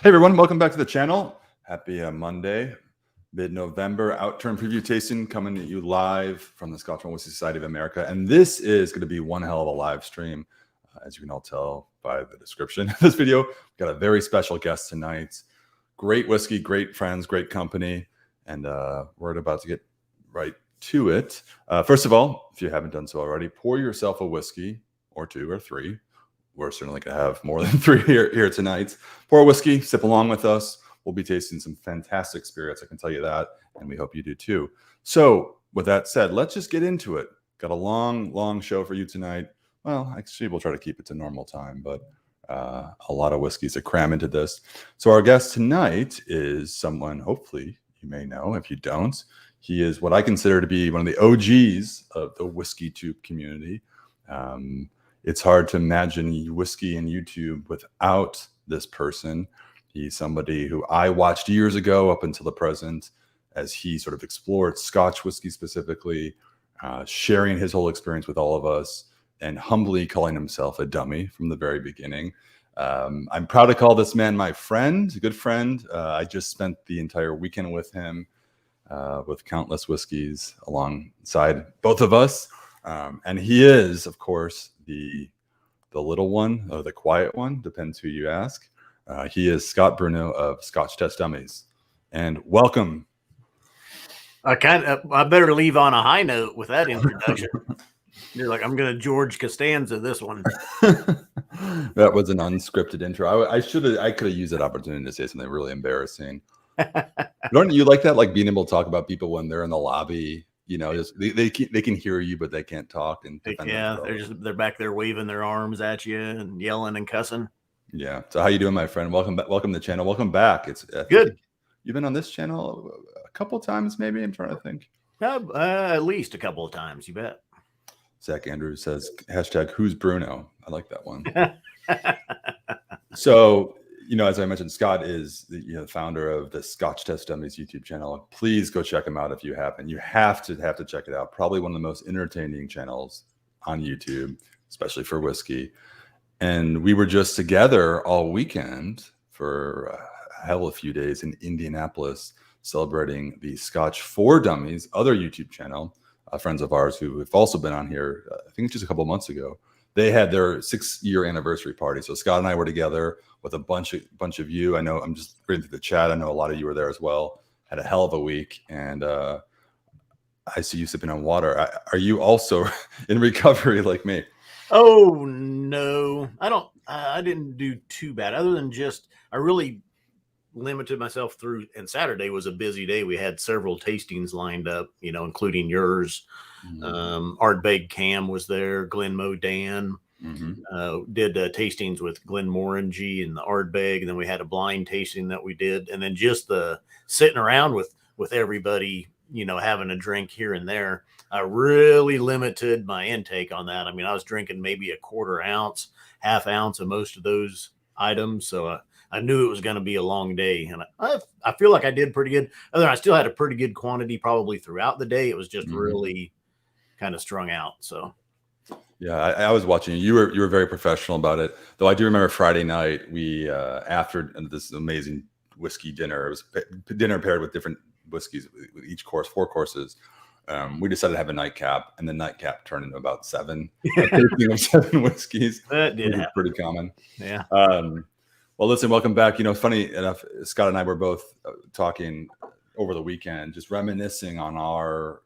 Hey everyone, welcome back to the channel. Happy Monday, mid-November Outturn preview tasting coming at you live from the Scotch Malt Whisky Society of America. And this is going to be one hell of a live stream. As you can all tell by the description of this video, we've got a very special guest tonight. Great whiskey, great friends, great company. And we're about to get right to it. First of all, if you haven't done so already, pour yourself a whiskey or two or three. We're certainly going to have more than three here tonight. Pour a whiskey, sip along with us. We'll be tasting some fantastic spirits, I can tell you that, and we hope you do too. So with that said, let's just get into it. Got a long show for you tonight. Well, actually, we'll try to keep it to normal time, but a lot of whiskeys to cram into this. So our guest tonight is someone, hopefully, you may know. If you don't, he is what I consider to be one of the OGs of the whiskey tube community. It's hard to imagine whiskey and YouTube without this person. He's somebody who I watched years ago up until the present as he sort of explored Scotch whiskey specifically, sharing his whole experience with all of us and humbly calling himself a dummy from the very beginning. I'm proud to call this man my friend, a good friend. I just spent the entire weekend with him with countless whiskeys alongside both of us. And he is, of course, the little one or the quiet one, depends who you ask. He is Scott Brunow of Scotch Test Dummies. And welcome. I better leave on a high note with that introduction. You're like, I'm going to George Costanza this one. That was an unscripted intro. I could have used that opportunity to say something really embarrassing. Don't you like that? Like being able to talk about people when they're in the lobby. You know, just, they can hear you, but they can't talk. And yeah, they're back there waving their arms at you and yelling and cussing. Yeah. So how you doing, my friend? Welcome back. Welcome to the channel. Welcome back. It's good. You've been on this channel a couple of times, maybe. I'm trying to think. At least a couple of times. You bet. Zach Andrews says hashtag Who's Bruno. I like that one. So, you know, as I mentioned, Scott is the founder of the Scotch Test Dummies YouTube channel. Please go check him out if you haven't. You have to check it out. Probably one of the most entertaining channels on YouTube, especially for whiskey. And we were just together all weekend for a hell of a few days in Indianapolis, celebrating the Scotch for Dummies, other YouTube channel, friends of ours who have also been on here, I think just a couple of months ago. They had their 6-year anniversary party. So Scott and I were together with a bunch of you. I know I'm just reading through the chat. I know a lot of you were there as well. Had a hell of a week. And I see you sipping on water. Are you also in recovery like me? Oh, no. I didn't do too bad other than just I really limited myself through. And Saturday was a busy day. We had several tastings lined up, including yours. Ardbeg Cam was there. Glenn Modan did tastings with Glenn Morangy and the Ardbeg, and then we had a blind tasting that we did, and then just the sitting around with everybody, having a drink here and there. I really limited my intake on that. I mean, I was drinking maybe a quarter ounce, half ounce of most of those items, so I knew it was going to be a long day, and I feel like I did pretty good. Other than I still had a pretty good quantity probably throughout the day. It was just really kind of strung out. So yeah, I was watching you. You were very professional about it, though. I do remember Friday night we after this amazing whiskey dinner. It was dinner paired with different whiskeys with each course, 4 courses. We decided to have a nightcap, and the nightcap turned into about 7 whiskeys. That did happen. Pretty common. Yeah. Well, listen, welcome back. Funny enough, Scott and I were both talking over the weekend, just reminiscing on our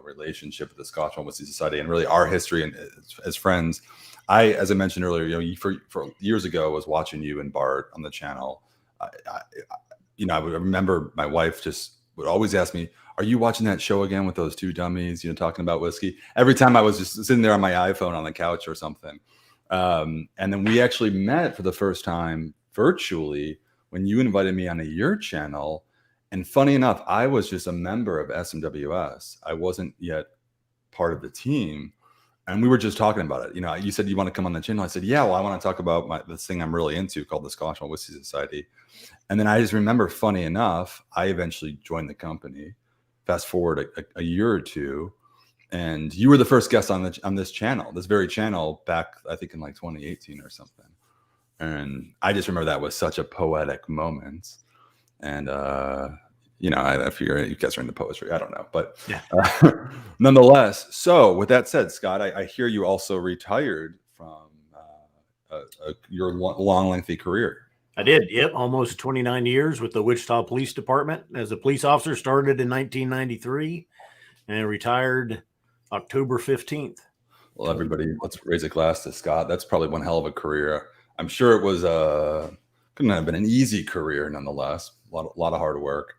relationship with the Scotch Malt Whisky Society and really our history and as friends. As I mentioned earlier, for years ago, was watching you and Bart on the channel. I would remember my wife just would always ask me, "Are you watching that show again with those 2 dummies? Talking about whiskey?" Every time I was just sitting there on my iPhone on the couch or something. And then we actually met for the first time virtually when you invited me on your channel. And funny enough, I was just a member of SMWS. I wasn't yet part of the team. And we were just talking about it. You said you want to come on the channel. I said, yeah, well, I want to talk about this thing I'm really into called the Scotch Malt Whisky Society. And then I just remember, funny enough, I eventually joined the company. Fast forward a year or two, and you were the first guest on this channel, this very channel back, I think in like 2018 or something. And I just remember that was such a poetic moment. And, I figure you guys are into poetry. I don't know. But Yeah. nonetheless, so with that said, Scott, I hear you also retired from your long, lengthy career. I did. Yep. Almost 29 years with the Wichita Police Department as a police officer. Started in 1993 and retired October 15th. Well, everybody, let's raise a glass to Scott. That's probably one hell of a career. I'm sure it was couldn't have been an easy career, nonetheless. A lot of hard work,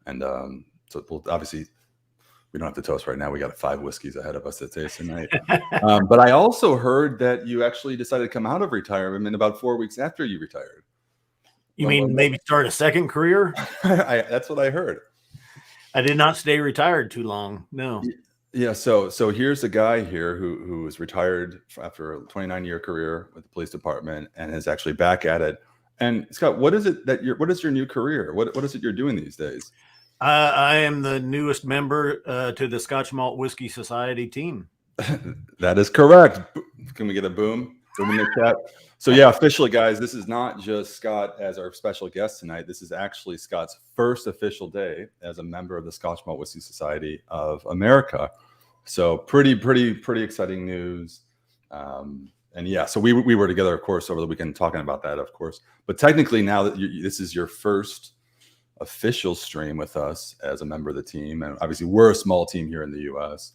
and so obviously we don't have to toast right now. We got 5 whiskeys ahead of us to taste tonight. But I also heard that you actually decided to come out of retirement about 4 weeks after you retired. You mean maybe start a second career? That's what I heard. I did not stay retired too long. No. Yeah, so here's a guy here who was retired after a 29-year career with the police department and is actually back at it. And Scott, what is your new career? What is it you're doing these days? I am the newest member to the Scotch Malt Whisky Society team. That is correct. Can we get a boom? Boom in the chat. So yeah, officially, guys, this is not just Scott as our special guest tonight. This is actually Scott's first official day as a member of the Scotch Malt Whisky Society of America. So pretty exciting news. And yeah, so we were together, of course, over the weekend talking about that, of course. But technically, now that this is your first official stream with us as a member of the team, and obviously we're a small team here in the U.S.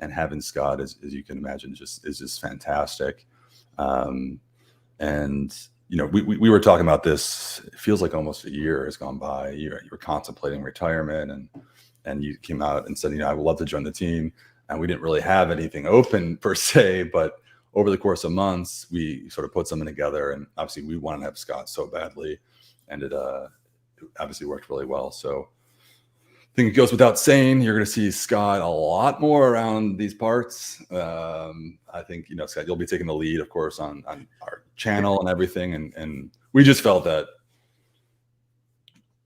and having Scott, as you can imagine, is just fantastic. And we were talking about this. It feels like almost a year has gone by. You were contemplating retirement, and you came out and said, I would love to join the team. And we didn't really have anything open per se, but over the course of months, we sort of put something together. And obviously, we wanted to have Scott so badly, and it obviously worked really well. So I think it goes without saying, you're going to see Scott a lot more around these parts. I think, Scott, you'll be taking the lead, of course, on our channel and everything. And we just felt that,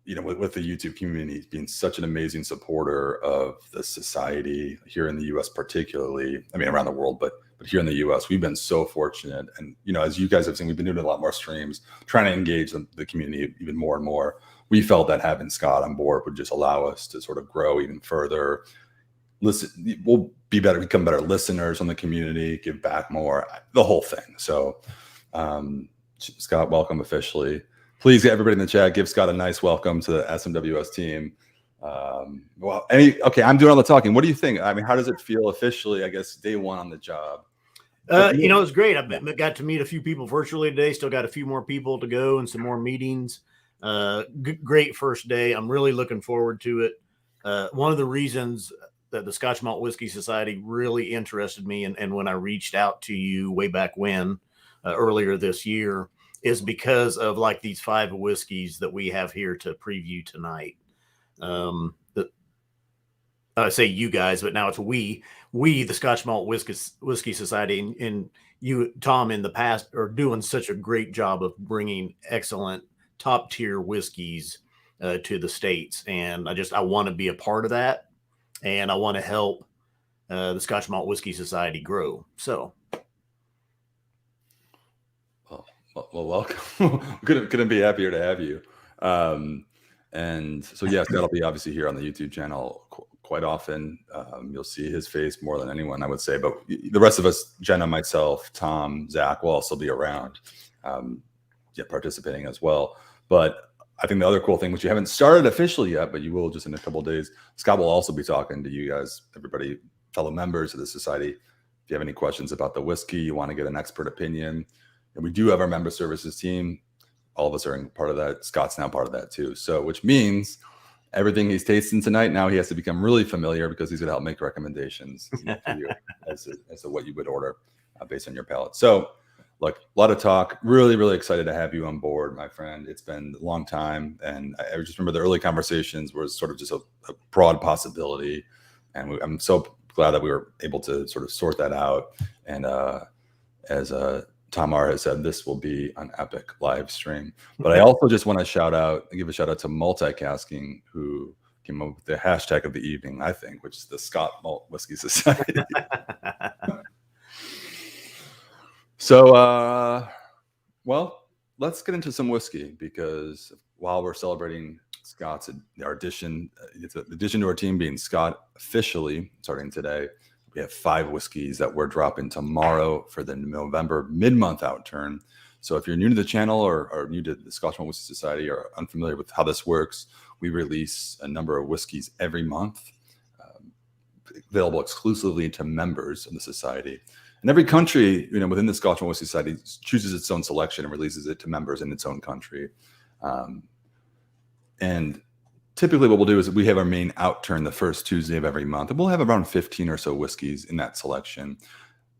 with the YouTube community being such an amazing supporter of the society here in the U.S., particularly, I mean, around the world, but here in the U.S., we've been so fortunate. And, as you guys have seen, we've been doing a lot more streams, trying to engage the community even more and more. We felt that having Scott on board would just allow us to sort of grow even further. We'll become better listeners on the community, give back more, the whole thing. So, Scott, welcome officially. Please get everybody in the chat. Give Scott a nice welcome to the SMWS team. Okay, I'm doing all the talking. What do you think? I mean, how does it feel officially, I guess, day one on the job? It's great. I got to meet a few people virtually today. Still got a few more people to go and some more meetings. Great first day. I'm really looking forward to it. One of the reasons that the Scotch Malt Whisky Society really interested me, and when I reached out to you way back when, earlier this year, is because of like these 5 whiskeys that we have here to preview tonight. I say you guys, but now it's we, the Scotch Malt Whisky Society, and you, Tom, in the past are doing such a great job of bringing excellent top tier whiskeys to the States. And I want to be a part of that. And I want to help the Scotch Malt Whisky Society grow. So. Well, welcome. Couldn't be happier to have you. And so, yes, that'll be obviously here on the YouTube channel quite often. You'll see his face more than anyone, I would say. But the rest of us, Jenna, myself, Tom, Zach, will also be around, participating as well. But I think the other cool thing, which you haven't started officially yet, but you will just in a couple of days, Scott will also be talking to you guys, everybody, fellow members of the society. If you have any questions about the whiskey, you want to get an expert opinion. And we do have our member services team. All of us are in part of that. Scott's now part of that too. So, which means everything he's tasting tonight, now he has to become really familiar because he's going to help make recommendations to you as to what you would order based on your palate. So, look, a lot of talk. Really, really excited to have you on board, my friend. It's been a long time. And I just remember the early conversations was sort of just a broad possibility. And I'm so glad that we were able to sort of sort that out. And as Tamar has said, this will be an epic live stream. But I also just want to give a shout out to Multicasking, who came up with the hashtag of the evening, I think, which is the Scott Malt Whisky Society. So, well, let's get into some whiskey, because while we're celebrating Scott's our addition, it's an addition to our team being Scott officially starting today. We have 5 whiskeys that we're dropping tomorrow for the November mid-month outturn. So if you're new to the channel or new to the Scotch Malt Whisky Society or unfamiliar with how this works, we release a number of whiskeys every month, available exclusively to members of the society. And every country, within the Scotch Malt Whisky Society chooses its own selection and releases it to members in its own country. And typically what we'll do is we have our main outturn the first Tuesday of every month, and we'll have around 15 or so whiskeys in that selection.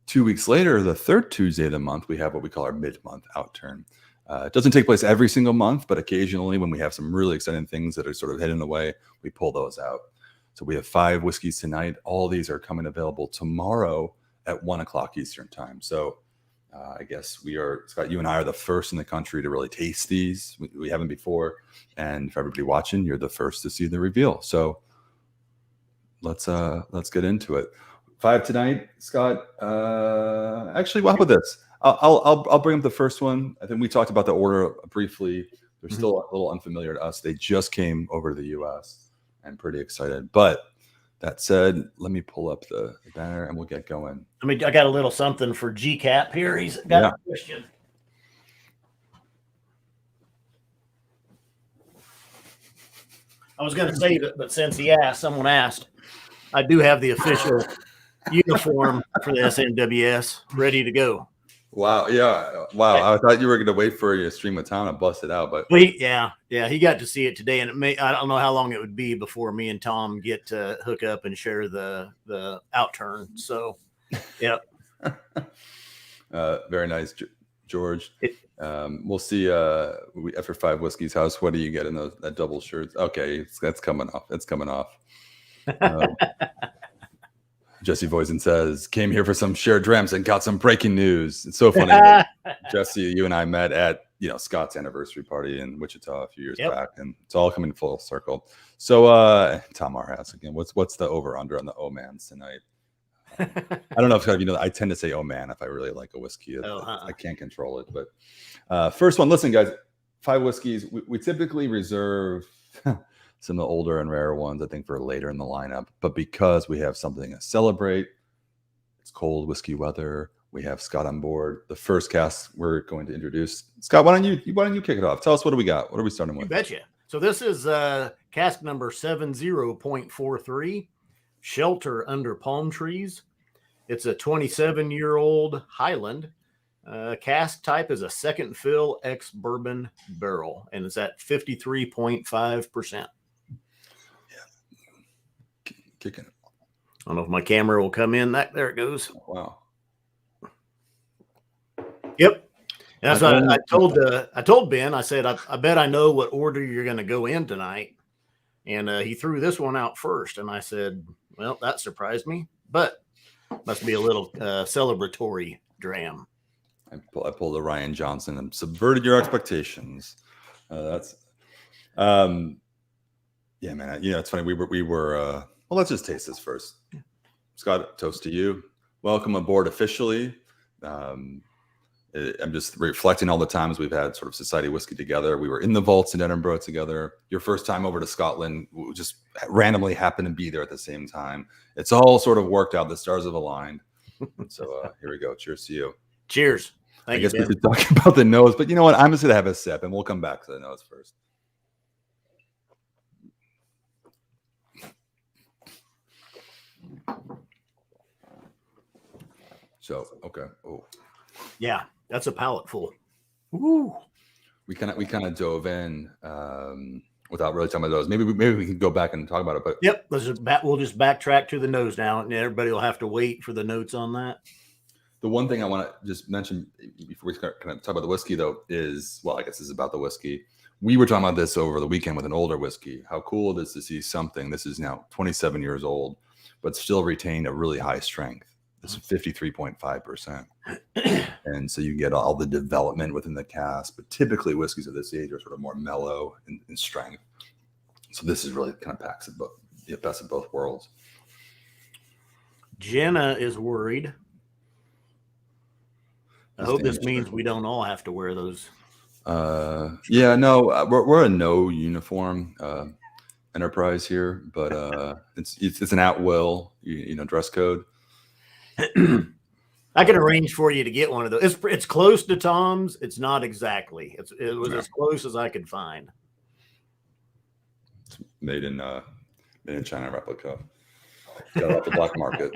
2 weeks later, the third Tuesday of the month, we have what we call our mid-month outturn. It doesn't take place every single month, but occasionally when we have some really exciting things that are sort of hidden away, we pull those out. So we have 5 whiskeys tonight. All these are coming available tomorrow at 1 o'clock Eastern time. So I guess Scott, you and I are the first in the country to really taste these. We haven't before. And for everybody watching, you're the first to see the reveal. So let's get into it. 5 tonight, Scott. Actually, how about this? I'll bring up the first one. I think we talked about the order briefly. They're still a little unfamiliar to us. They just came over to the U.S. I'm pretty excited. But that said, let me pull up the banner and we'll get going. I got a little something for GCAP here. He's got a question. I was going to save it, but since someone asked, I do have the official uniform for the SNWS ready to go. Wow. Yeah. Wow. I thought you were going to wait for your stream of time to bust it out, but yeah. He got to see it today, and I don't know how long it would be before me and Tom get to hook up and share the outturn. So, yeah. Very nice, George. We'll see. After 5 whiskeys, house. What do you get in that double shirts? Okay, that's coming off. It's coming off. Jesse Voisin says, came here for some shared dreams and got some breaking news. It's so funny. Jesse, you and I met at Scott's anniversary party in Wichita a few years back, and it's all coming full circle. So Tom R asks again, what's the over under on the O-Mans tonight? I don't know if I tend to say oh man if I really like a whiskey. I can't control it. But first one, listen guys, 5 whiskeys. We typically reserve some of the older and rarer ones, I think, for later in the lineup. But because we have something to celebrate, it's cold whiskey weather. We have Scott on board. The first cask we're going to introduce. Scott, why don't you kick it off? Tell us, what do we got? What are we starting with? You betcha. So this is cask number 70.43, Shelter Under Palm Trees. It's a 27-year-old Highland. Cask type is a second fill ex-bourbon barrel, and it's at 53.5%. Kicking it. I don't know if my camera will come in. There it goes. Wow. Yep. And that's what I told Ben. I said, I bet I know what order you're going to go in tonight. And he threw this one out first. And I said, well, that surprised me, but must be a little celebratory dram. I pulled a Ryan Johnson and subverted your expectations. Yeah, man. It's funny. We were well, let's just taste this first. Scott, toast to you. Welcome aboard officially. I'm just reflecting all the times we've had sort of society whiskey together. We were in the vaults in Edinburgh together. Your first time over to Scotland just randomly happened to be there at the same time. It's all sort of worked out. The stars have aligned. So here we go. Cheers to you. Cheers. I guess we could talk about the nose, but you know what? I'm just going to have a sip and we'll come back to the nose first. So, okay. Oh, yeah, that's a palate full. Woo. We kind of dove in without really talking about those. Maybe we can go back and talk about it. But yep, we'll just backtrack to the nose now, and everybody will have to wait for the notes on that. The one thing I want to just mention before we start kind of talk about the whiskey, though, is, well, I guess this is about the whiskey. We were talking about this over the weekend with an older whiskey. How cool it is to see something. This is now 27 years old, but still retained a really high strength. This is 53.5%. And so you get all the development within the cask, but typically whiskeys of this age are sort of more mellow in strength. So this is really kind of packs the best of both worlds. Jenna is worried. I hope this means we don't all have to wear those Yeah, no, we're a no uniform enterprise here, but it's an at will, dress code. I can arrange for you to get one of those. It's close to Tom's. It's not exactly. It was as close as I could find. It's made in China replica. Got it off the black market.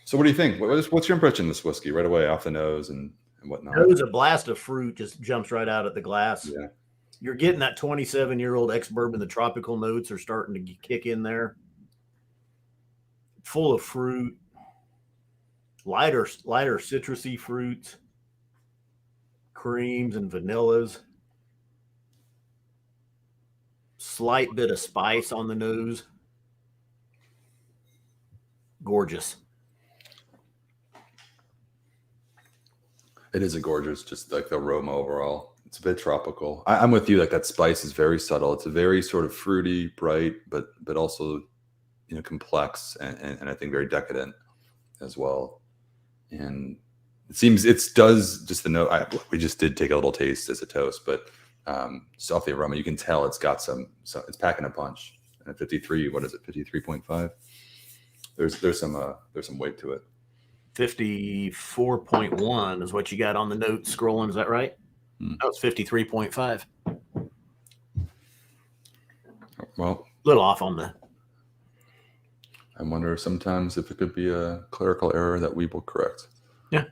So what do you think? What's your impression of this whiskey right away off the nose and whatnot? Nose, a blast of fruit just jumps right out at the glass. Yeah. You're getting that 27-year-old ex-bourbon. The tropical notes are starting to kick in there. Full of fruit. Lighter citrusy fruits, creams and vanillas, slight bit of spice on the nose. Gorgeous. It is a gorgeous, just like the aroma overall. It's a bit tropical. I'm with you. Like that spice is very subtle. It's a very sort of fruity, bright, but also, complex and I think very decadent as well. And it does just the note. We just did take a little taste as a toast, but just off the aroma, you can tell it's got it's packing a punch. And at 53, what is it? 53.5. There's some weight to it. 54.1 is what you got on the note scrolling. Is that right? That was 53.5. Well, a little off on the. I wonder sometimes if it could be a clerical error that we will correct. Yeah.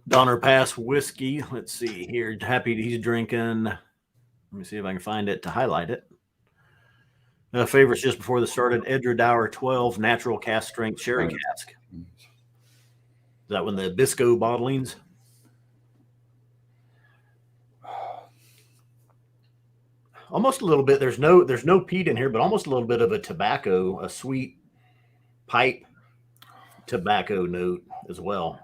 Donner Pass whiskey. Let's see here. Happy he's drinking. Let me see if I can find it to highlight it. Favorites just before the started. Edgedower 12 natural cask strength sherry cask. Is that one the Bisco bottlings? Almost a little bit. There's no peat in here, but almost a little bit of a sweet pipe tobacco note as well.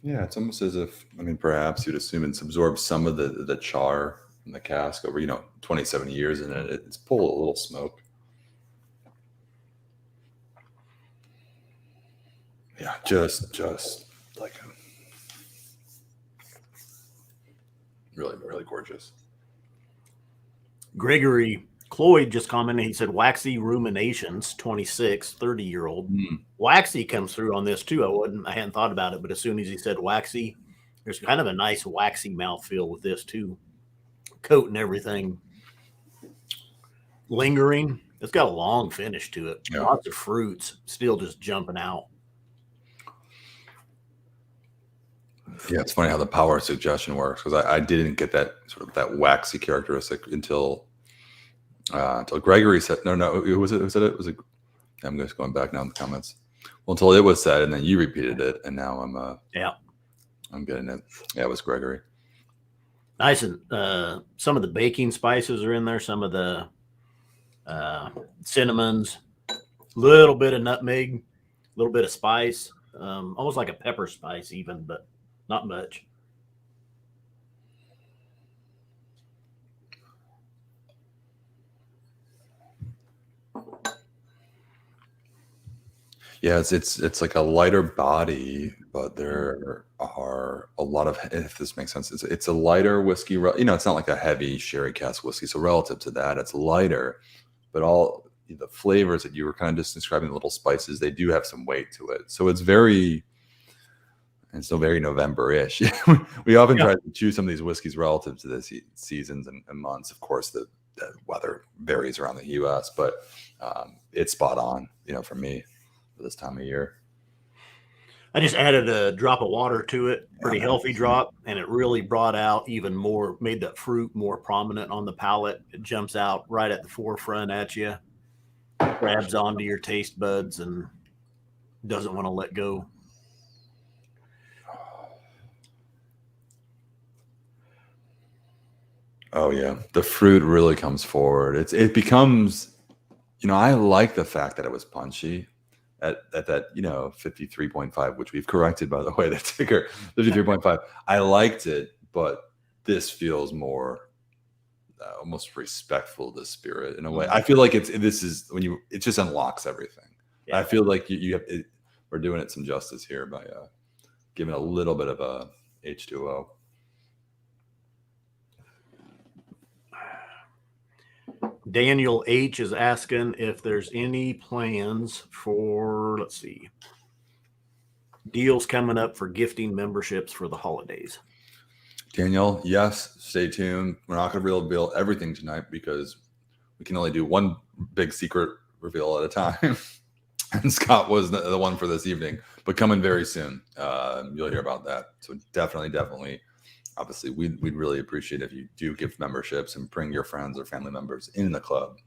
Yeah, it's almost as if, perhaps you'd assume it's absorbed some of the char in the cask over, 27 years in it. It's pulled a little smoke. Yeah, just like really, really gorgeous. Gregory Cloyd just commented. He said, waxy ruminations, 26, 30-year-old. Waxy comes through on this too. I hadn't thought about it, but as soon as he said waxy, there's kind of a nice waxy mouthfeel with this too. Coat and everything. Lingering. It's got a long finish to it. Yeah. Lots of fruits still just jumping out. Yeah, it's funny how the power of suggestion works, because I didn't get that sort of that waxy characteristic until Gregory said no. Who was it? I'm just going back now in the comments. Well, until it was said, and then you repeated it, and now I'm getting it. Yeah, it was Gregory. Nice, and some of the baking spices are in there. Some of the cinnamons, little bit of nutmeg, a little bit of spice, almost like a pepper spice even, but not much. Yeah, it's like a lighter body, but there are a lot of, if this makes sense, it's a lighter whiskey. It's not like a heavy sherry cask whiskey. So relative to that, it's lighter, but all the flavors that you were kind of just describing, the little spices, they do have some weight to it. So it's very November-ish. We often try to choose some of these whiskeys relative to the seasons and months. Of course, the weather varies around the U.S., but it's spot on, for me. This time of year. I just added a drop of water to it, pretty healthy drop, and it really brought out even more, made that fruit more prominent on the palate. It jumps out right at the forefront at you, grabs onto your taste buds, and doesn't want to let go. Oh yeah, the fruit really comes forward. It becomes, I like the fact that it was punchy. At that 53.5, which we've corrected, by the way, the ticker 53.5. I liked it, but this feels more almost respectful to the spirit in a way. I feel like it just unlocks everything. Yeah. I feel like you have we're doing it some justice here by giving a little bit of a H2O. Daniel H is asking if there's any plans for, let's see, deals coming up for gifting memberships for the holidays. Daniel, yes, stay tuned. We're not going to reveal everything tonight because we can only do one big secret reveal at a time. And Scott was the one for this evening, but coming very soon. You'll hear about that. So definitely. Obviously, we'd really appreciate if you do gift memberships and bring your friends or family members in the club.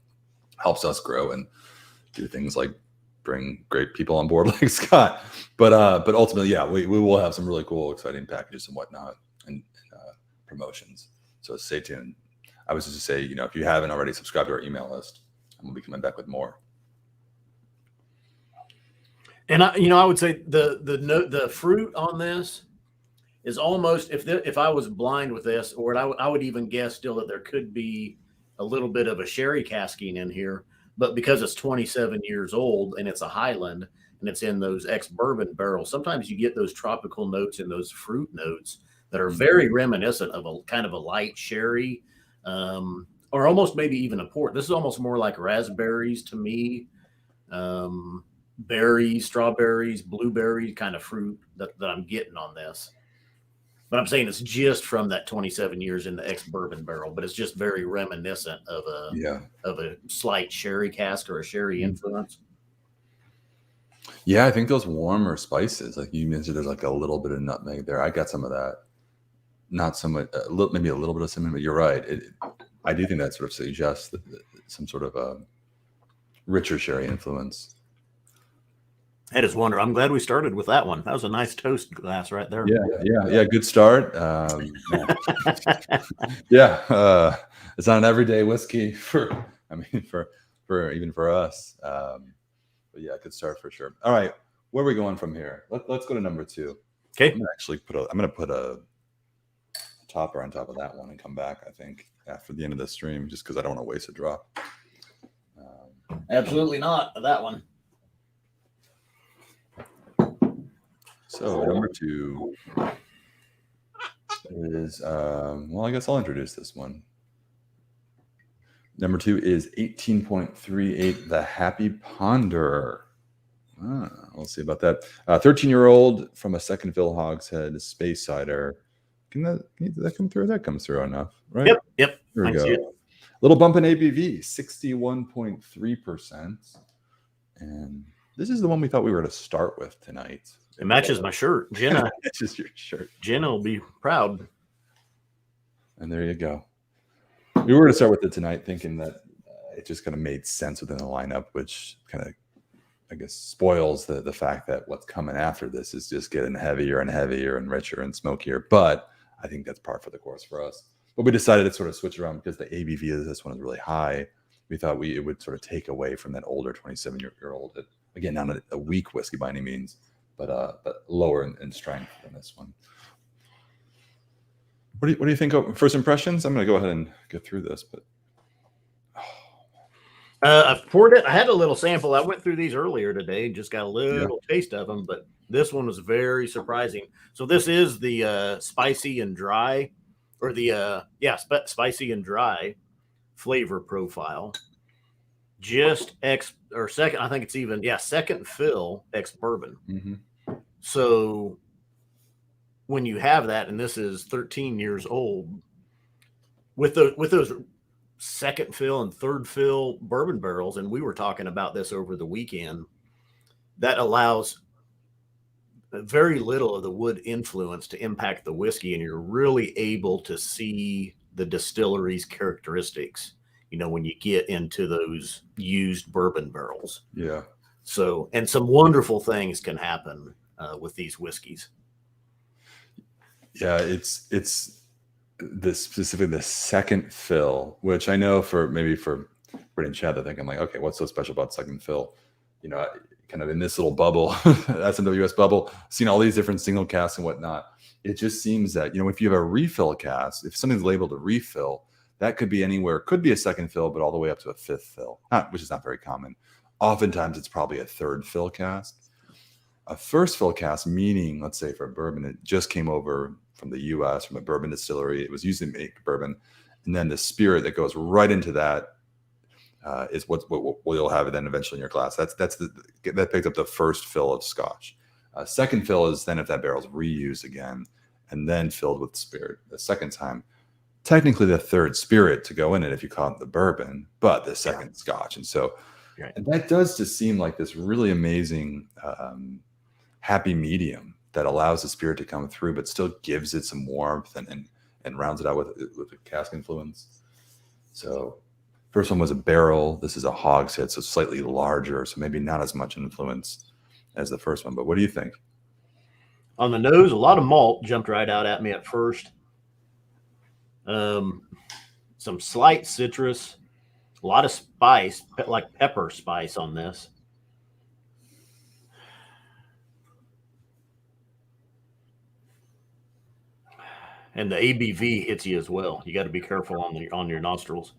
Helps us grow and do things like bring great people on board like Scott. But ultimately, yeah, we will have some really cool, exciting packages and whatnot and promotions. So stay tuned. I was just to say, if you haven't already subscribed to our email list, I'm gonna be coming back with more. And I would say the fruit on this is almost, if I was blind with this, or I would even guess still that there could be a little bit of a sherry casking in here, but because it's 27 years old and it's a Highland and it's in those ex-bourbon barrels, sometimes you get those tropical notes and those fruit notes that are very reminiscent of a kind of a light sherry, or almost maybe even a port. This is almost more like raspberries to me. Berries, strawberries, blueberry kind of fruit that I'm getting on this. But I'm saying it's just from that 27 years in the ex-bourbon barrel, but it's just very reminiscent of a slight sherry cask or a sherry influence. Yeah, I think those warmer spices, like you mentioned, there's like a little bit of nutmeg there. I got some of that. Not so much, maybe a little bit of cinnamon, but you're right. I do think that sort of suggests some sort of a richer sherry influence. I just wonder. I'm glad we started with that one. That was a nice toast glass right there. Yeah. Good start. It's not an everyday whiskey for even for us. But yeah, good start for sure. All right, where are we going from here? Let's go to number 2. Okay. I'm gonna put a topper on top of that one and come back. I think after the end of the stream, just because I don't want to waste a drop. Absolutely not that one. So number 2 is I guess I'll introduce this one. Number 2 is 18.38, the Happy Ponderer. We'll see about that. 13-year-old from a second fill hogshead space cider. Can that come through? That comes through enough, right? Yep. There we go. Little bump in ABV, 61.3%. And this is the one we thought we were going to start with tonight. It matches my shirt. Jenna. Matches your shirt. Jenna will be proud. And there you go. We were going to start with it tonight, thinking that it just kind of made sense within the lineup, which kind of, I guess, spoils the fact that what's coming after this is just getting heavier and heavier and richer and smokier. But I think that's par for the course for us. But we decided to sort of switch around because the ABV of this one is really high. We thought it would sort of take away from that older 27-year-old. Again, not a weak whiskey by any means, but lower in strength than this one. What do you think of first impressions? I'm going to go ahead and get through this, but I've poured it. I had a little sample. I went through these earlier today and just got a little taste of them, but this one was very surprising. So this is the spicy and dry, or the spicy and dry flavor profile. Just second. I think it's even second fill ex-bourbon. Mm-hmm. So when you have that, and this is 13 years old, with those second fill and third fill bourbon barrels, and we were talking about this over the weekend, that allows very little of the wood influence to impact the whiskey, and you're really able to see the distillery's characteristics, when you get into those used bourbon barrels. Yeah. So, and some wonderful things can happen with these whiskeys. Yeah, it's specifically the second fill, which I know for Brittany and Chad, I think I'm like, okay, what's so special about second fill? Kind of in this little bubble, SMWS bubble, seeing all these different single casks and whatnot. It just seems that, if you have a refill cask, if something's labeled a refill, that could be anywhere, could be a second fill, but all the way up to a fifth fill, which is not very common. Oftentimes it's probably a third fill cask. A first fill cask, meaning, let's say for bourbon, it just came over from the U.S. from a bourbon distillery. It was used to make bourbon, and then the spirit that goes right into that is what you'll have then eventually in your glass. That picks up the first fill of Scotch. Second fill is then if that barrel's reused again and then filled with spirit the second time. Technically the third spirit to go in it if you call it the bourbon, but the second Scotch. And so and that does just seem like this really amazing happy medium that allows the spirit to come through, but still gives it some warmth and rounds it out with a cask influence. So first one was a barrel. This is a hogshead, so slightly larger, so maybe not as much influence as the first one. But what do you think? On the nose, a lot of malt jumped right out at me at first. Some slight citrus, a lot of spice, like pepper spice on this. And the ABV hits you as well. You got to be careful on your nostrils.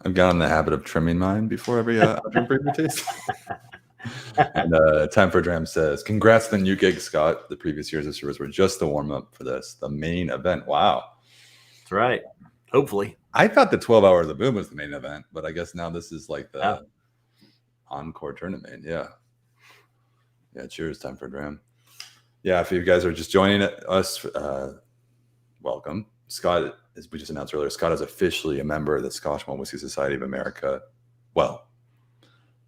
I've gotten in the habit of trimming mine before every preview taste. And Time for a Dram says, congrats on the new gig, Scott. The previous years of service were just the warm-up for this, the main event. Wow. That's right. Hopefully. I thought the 12 Hours of Boom was the main event, but I guess now this is like the encore tournament. Yeah. Cheers. Time for a Dram. Yeah, if you guys are just joining us, welcome. Scott, as we just announced earlier, Scott is officially a member of the Scotch Malt Whisky Society of America. Well,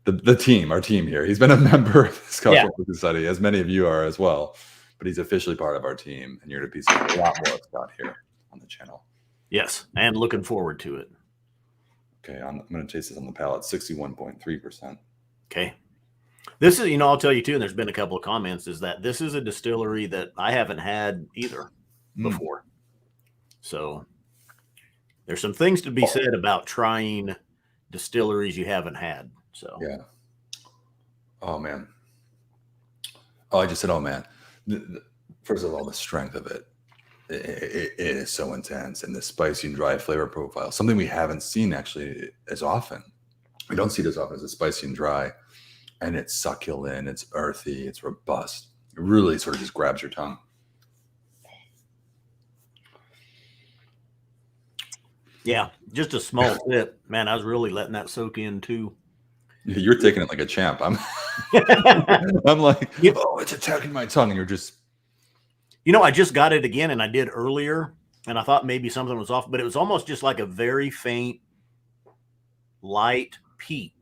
the team, our team here. He's been a member of the Scotch Malt Whisky Society, as many of you are as well. But he's officially part of our team, and you're going to be seeing a lot more of Scott here on the channel. Yes, and looking forward to it. Okay, I'm going to taste this on the palate, 61.3%. Okay. This is, I'll tell you too, and there's been a couple of comments, is that this is a distillery that I haven't had either before. So there's some things to be said about trying distilleries you haven't had. So yeah. Oh man. Oh, I just said, oh man. First of all, the strength of it. It is so intense, and the spicy and dry flavor profile, something we haven't seen actually as often. We don't see it as often as it's spicy and dry. And it's succulent, it's earthy, it's robust. It really sort of just grabs your tongue. Yeah, just a small sip. Man, I was really letting that soak in too. You're taking it like a champ. I'm like, oh, it's attacking my tongue. And you're just... I just got it again, and I did earlier, and I thought maybe something was off, but it was almost just like a very faint, light peat.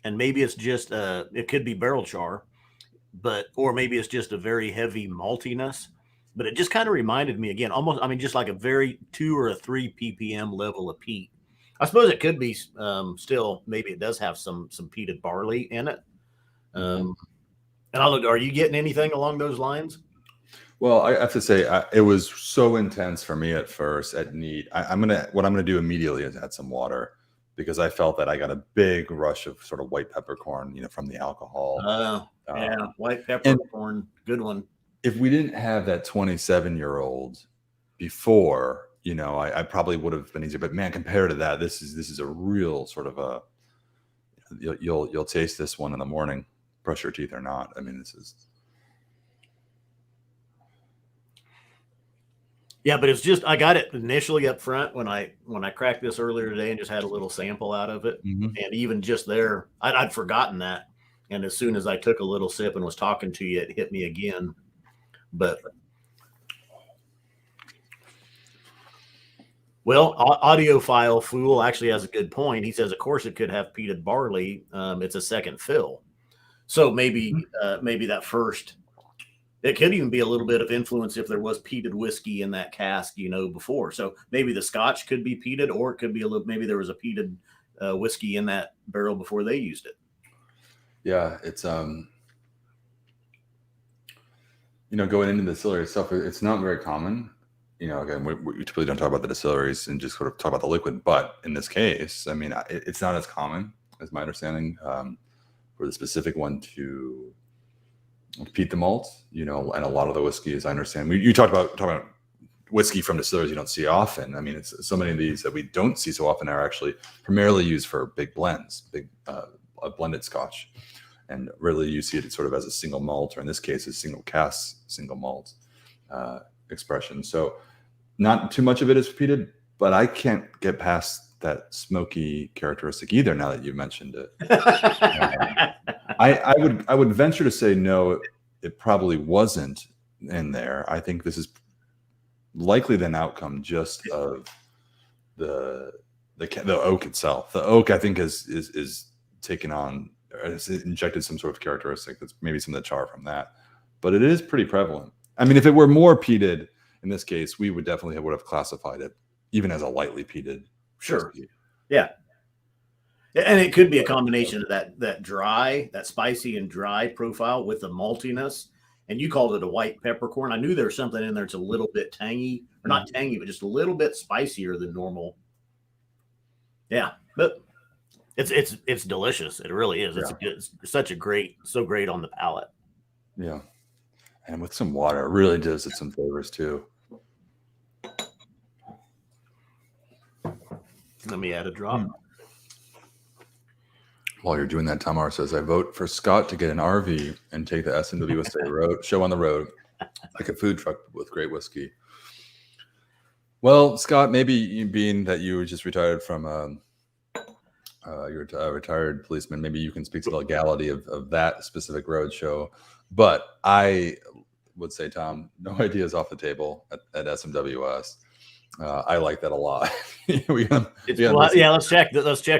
And maybe it's just it could be barrel char, or maybe it's just a very heavy maltiness. But it just kind of reminded me again, almost, just like a very 2 or 3 ppm level of peat. I suppose it could be still, maybe it does have some peated barley in it. And I'll look, are you getting anything along those lines? Well, I have to say, it was so intense for me at first at neat. What I'm gonna do immediately is add some water, because I felt that I got a big rush of sort of white peppercorn, from the alcohol. Yeah, white peppercorn, good one. If we didn't have that 27-year-old before, I probably would have been easier. But man, compared to that, this is a real sort of you'll taste this one in the morning, brush your teeth or not. This is. Yeah, but it's just, I got it initially up front when I cracked this earlier today and just had a little sample out of it. Mm-hmm. And even just there, I'd forgotten that. And as soon as I took a little sip and was talking to you, it hit me again. But, well, Audiophile Fool actually has a good point. He says, of course, it could have peated barley. It's a second fill. So maybe that first... It could even be a little bit of influence if there was peated whiskey in that cask, before. So maybe the Scotch could be peated, or it could be maybe there was a peated whiskey in that barrel before they used it. Yeah, it's going into the distillery stuff. It's not very common. Again, we typically don't talk about the distilleries and just sort of talk about the liquid. But in this case, it's not as common, as my understanding, for the specific one to peat the malt, and a lot of the whiskey, as I understand, you talked about whiskey from distillers you don't see often. It's so many of these that we don't see so often are actually primarily used for big blends, big a blended Scotch, and really you see it sort of as a single malt, or in this case, a single cask, single malt expression. So not too much of it is peated, but I can't get past that smoky characteristic either. Now that you mentioned it, I would venture to say no, it probably wasn't in there. I think this is likely an outcome just of the oak itself. The oak, I think, is taken on, has injected some sort of characteristic that's maybe some of the char from that, but it is pretty prevalent. I mean, if it were more peated in this case, we would definitely would have classified it even as a lightly peated. Sure. Whiskey. Yeah. And it could be a combination of that dry, that spicy and dry profile with the maltiness. And you called it a white peppercorn. I knew there was something in there that's a little bit tangy, or not tangy, but just a little bit spicier than normal. Yeah, but it's delicious. It really is. It's such a great on the palate. Yeah, and with some water, it really does some flavors too. Let me add a drop. While you're doing that, Tamar says, I vote for Scott to get an RV and take the SMWSA show on the road, like a food truck with great whiskey. Well, Scott, maybe being that you were just retired from you're a retired policeman, maybe you can speak to the legality of that specific road show. But I would say, Tom, no ideas off the table at SMWS. I like that a lot. Let's check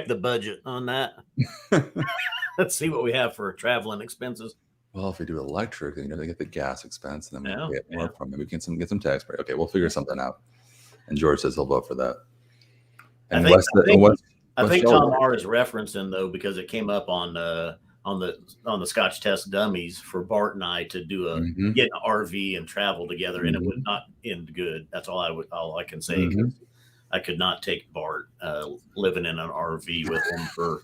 the budget on that. Let's see what we have for traveling expenses. Well, if we do electric, then they get the gas expense, and then we get more from it. We can get some tax break. Okay, we'll figure something out. And George says he'll vote for that. And I think Tom R is referencing though, because it came up on the Scotch Test Dummies for Bart and I to do get an RV and travel together, and it would not end good. That's all I can say. I could not take Bart living in an RV with him for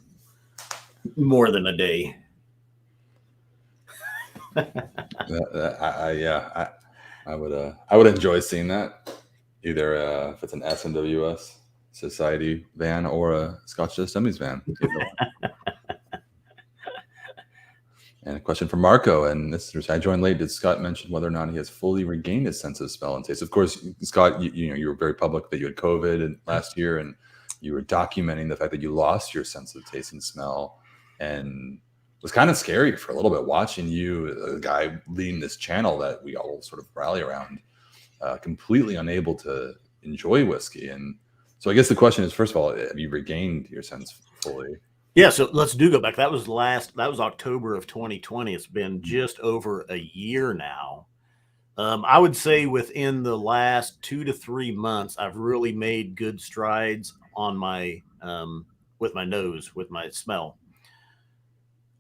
more than a day. I would enjoy seeing that, either if it's an SMWS Society van or a Scotch Test Dummies van. And a question from Marco, and this is, I joined late. Did Scott mention whether or not he has fully regained his sense of smell and taste? Of course, Scott, you were very public that you had COVID last year, and you were documenting the fact that you lost your sense of taste and smell, and it was kind of scary for a little bit watching you, a guy leading this channel that we all sort of rally around, completely unable to enjoy whiskey. And so I guess the question is, first of all, have you regained your sense fully? Yeah, so let's go back. That was October of 2020. It's been just over a year now. I would say within the last 2 to 3 months, I've really made good strides on my with my nose, with my smell.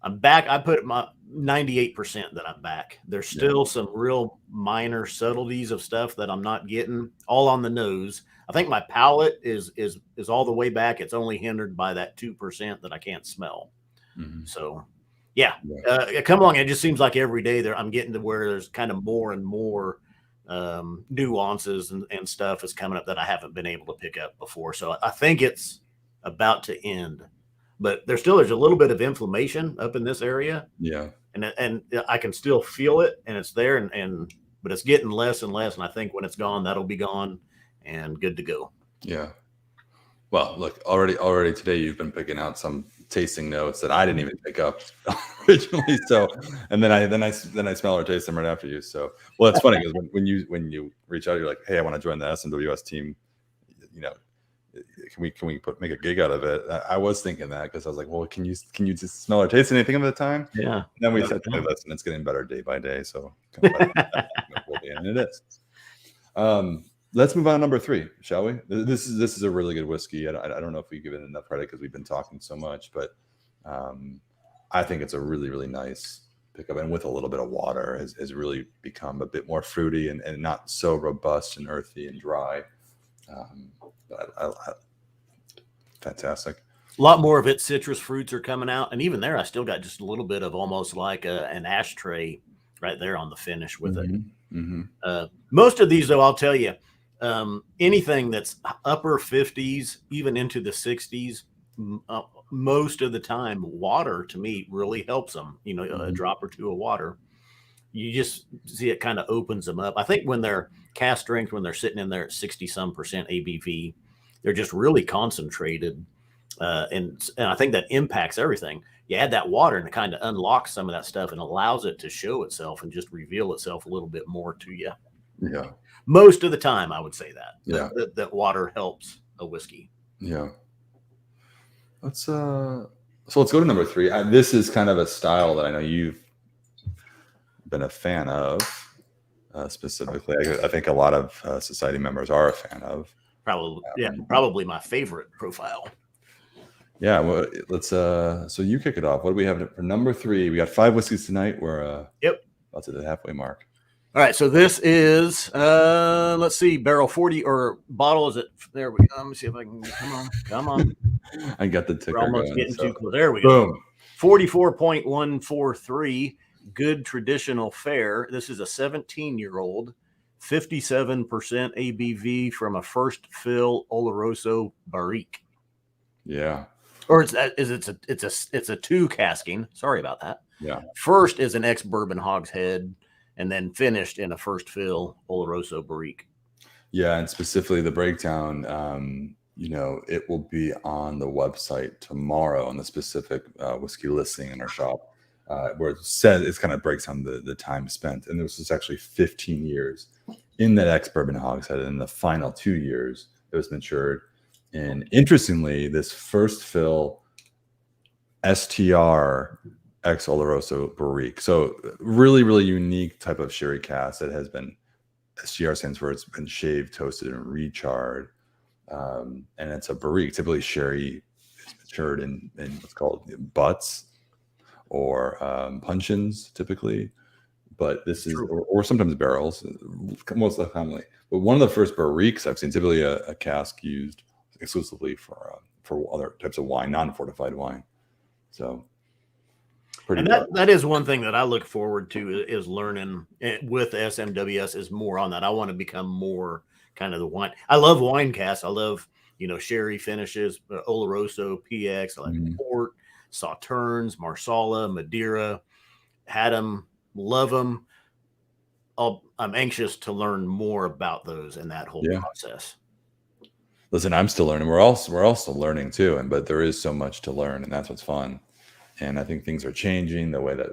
I'm back. I put my 98% that I'm back. There's still some real minor subtleties of stuff that I'm not getting, all on the nose. I think my palate is all the way back. It's only hindered by that 2% that I can't smell. So, come along. It just seems like every day I'm getting to where there's kind of more and more nuances and stuff is coming up that I haven't been able to pick up before. So I think it's about to end, but there's a little bit of inflammation up in this area. Yeah, and I can still feel it, and it's there, but it's getting less and less. And I think when it's gone, that'll be gone and good to go. Yeah. Well, look, already today you've been picking out some tasting notes that I didn't even pick up originally. So, and then I smell or taste them right after you. So, well, it's funny because when you reach out, you're like, hey, I want to join the SMWS team. Can we make a gig out of it? I was thinking that because I was like, well, can you just smell or taste anything at the time? Yeah. And then we said, hey, listen, it's getting better day by day. So, and it is. Let's move on to number 3, shall we? This is a really good whiskey. I don't know if we give it enough credit because we've been talking so much, but I think it's a really, really nice pickup. And with a little bit of water, has really become a bit more fruity and not so robust and earthy and dry. Fantastic. A lot more of its citrus fruits are coming out, and even there, I still got just a little bit of almost like an ashtray right there on the finish with it. Most of these, though, I'll tell you. Anything that's upper 50s, even into the 60s, most of the time, water to me really helps them. You know, a drop or two of water. You just see it kind of opens them up. I think when they're cask strength, when they're sitting in there at 60% ABV, they're just really concentrated. And I think that impacts everything. You add that water and it kind of unlocks some of that stuff and allows it to show itself and just reveal itself a little bit more to you. Yeah. Most of the time, I would say that. Yeah. That water helps a whiskey. Yeah. So let's go to number 3. This is kind of a style that I know you've been a fan of, specifically. I think a lot of society members are a fan of. Probably my favorite profile. Yeah, well, let's. So you kick it off. What do we have for number 3? We got 5 whiskeys tonight. We're about to the halfway mark. All right, so this is let's see, barrel 40 or bottle. Is it? There we go. Let me see if I can. Come on. I got the ticker. We're almost getting too close. There we go. Boom. 44.143. Good traditional fare. This is a 17-year-old, 57% ABV from a first fill Oloroso Barrique. Yeah. Or it's a 2 casking. Sorry about that. Yeah. First is an ex-bourbon hogshead, and then finished in a first fill Oloroso Barrique. Yeah, and specifically the breakdown, it will be on the website tomorrow on the specific whiskey listing in our shop, where it says it kind of breaks down the time spent. And this was actually 15 years in that ex-bourbon hogshead, and in the final 2 years it was matured. And interestingly, this first fill STR ex Oloroso Barrique. So really, really unique type of sherry cask that has been, STR stands for it's been shaved, toasted, and recharred. And it's a Barrique. Typically sherry is matured in what's called butts or puncheons typically. But this is, or sometimes barrels, most of the commonly. But one of the first Barriques I've seen, typically a cask used exclusively for other types of wine, non-fortified wine. So and that is one thing that I look forward to is learning with SMWS is more on that. I want to become more kind of the wine. I love wine casks. I love, sherry finishes, Oloroso, PX, I like port, Sauternes, Marsala, Madeira, had them, love them. I'm anxious to learn more about those and that whole process. Listen, I'm still learning. We're also learning too, but there is so much to learn, and that's what's fun. And I think things are changing. The way that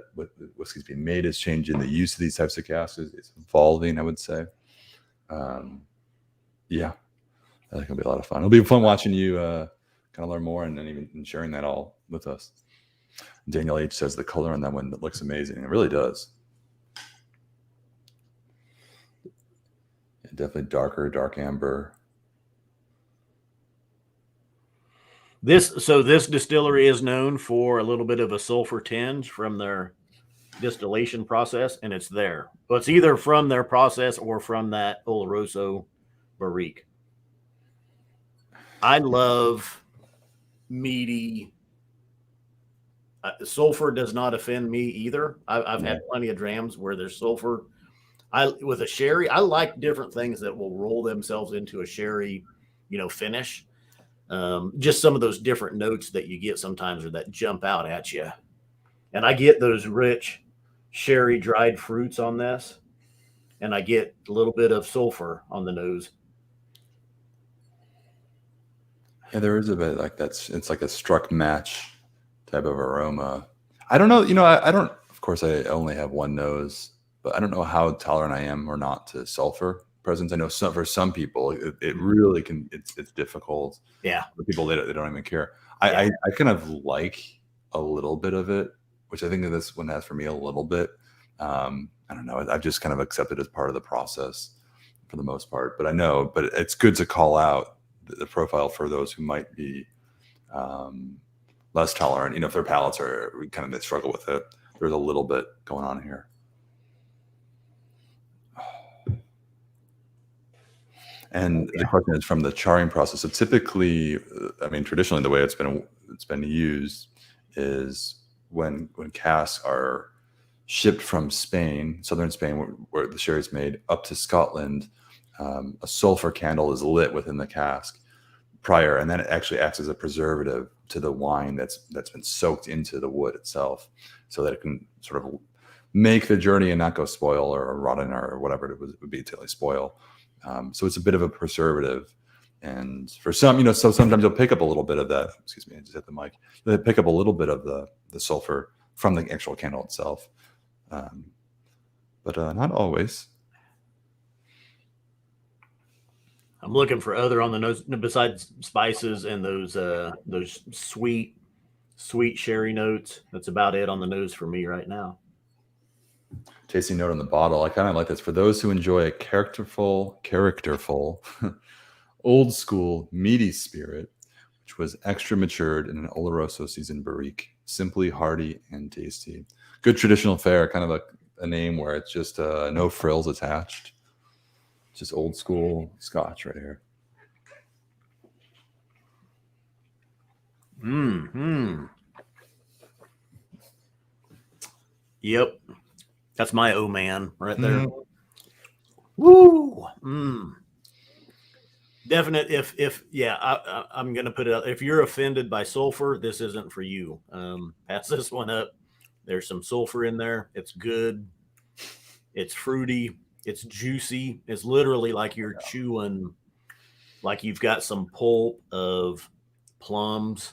whiskey's being made is changing. The use of these types of casks is evolving, I would say. Yeah, I think it'll be a lot of fun. It'll be fun watching you kind of learn more and then even sharing that all with us. Daniel H says the color on that one looks amazing. It really does. Yeah, definitely dark amber. This distillery is known for a little bit of a sulfur tinge from their distillation process, and it's there. But it's either from their process or from that Oloroso Barrique. I love meaty. Sulfur does not offend me either. I've had plenty of drams where there's sulfur. With a sherry, I like different things that will roll themselves into a sherry, finish. Just some of those different notes that you get sometimes or that jump out at you. And I get those rich sherry dried fruits on this, and I get a little bit of sulfur on the nose. Yeah, there is a bit like that's. It's like a struck match type of aroma. I don't know. I don't. Of course, I only have one nose, but I don't know how tolerant I am or not to sulfur presence. I know for some people, it really can. It's difficult. Yeah, for people they don't even care. I kind of like a little bit of it, which I think that this one has for me a little bit. I don't know. I've just kind of accepted as part of the process for the most part. But it's good to call out the profile for those who might be less tolerant. If their palates are they struggle with it. There's a little bit going on here. And the question is from the charring process. So typically, traditionally, the way it's been used is when casks are shipped from Spain, southern Spain, where the sherry is made, up to Scotland, a sulfur candle is lit within the cask. prior, and then it actually acts as a preservative to the wine that's been soaked into the wood itself, so that it can sort of make the journey and not go spoil or rotten or whatever it would be to spoil. So it's a bit of a preservative. And for some, so sometimes you'll pick up a little bit of that. Excuse me, I just hit the mic. You'll pick up a little bit of the sulfur from the actual candle itself, but not always. I'm looking for other on the nose besides spices and those sweet sherry notes. That's about it on the nose for me right now. Tasting note on the bottle. I kind of like this. For those who enjoy a characterful, old school, meaty spirit, which was extra matured in an Oloroso seasoned barrique, simply hearty and tasty. Good traditional fare, kind of a name where it's just no frills attached. Just old school Scotch right here. Yep. That's my oh man right there. Woo! Definite. I'm gonna put it out. If you're offended by sulfur, this isn't for you. Pass this one up. There's some sulfur in there. It's good. It's fruity. It's juicy. It's literally like you're chewing, like you've got some pulp of plums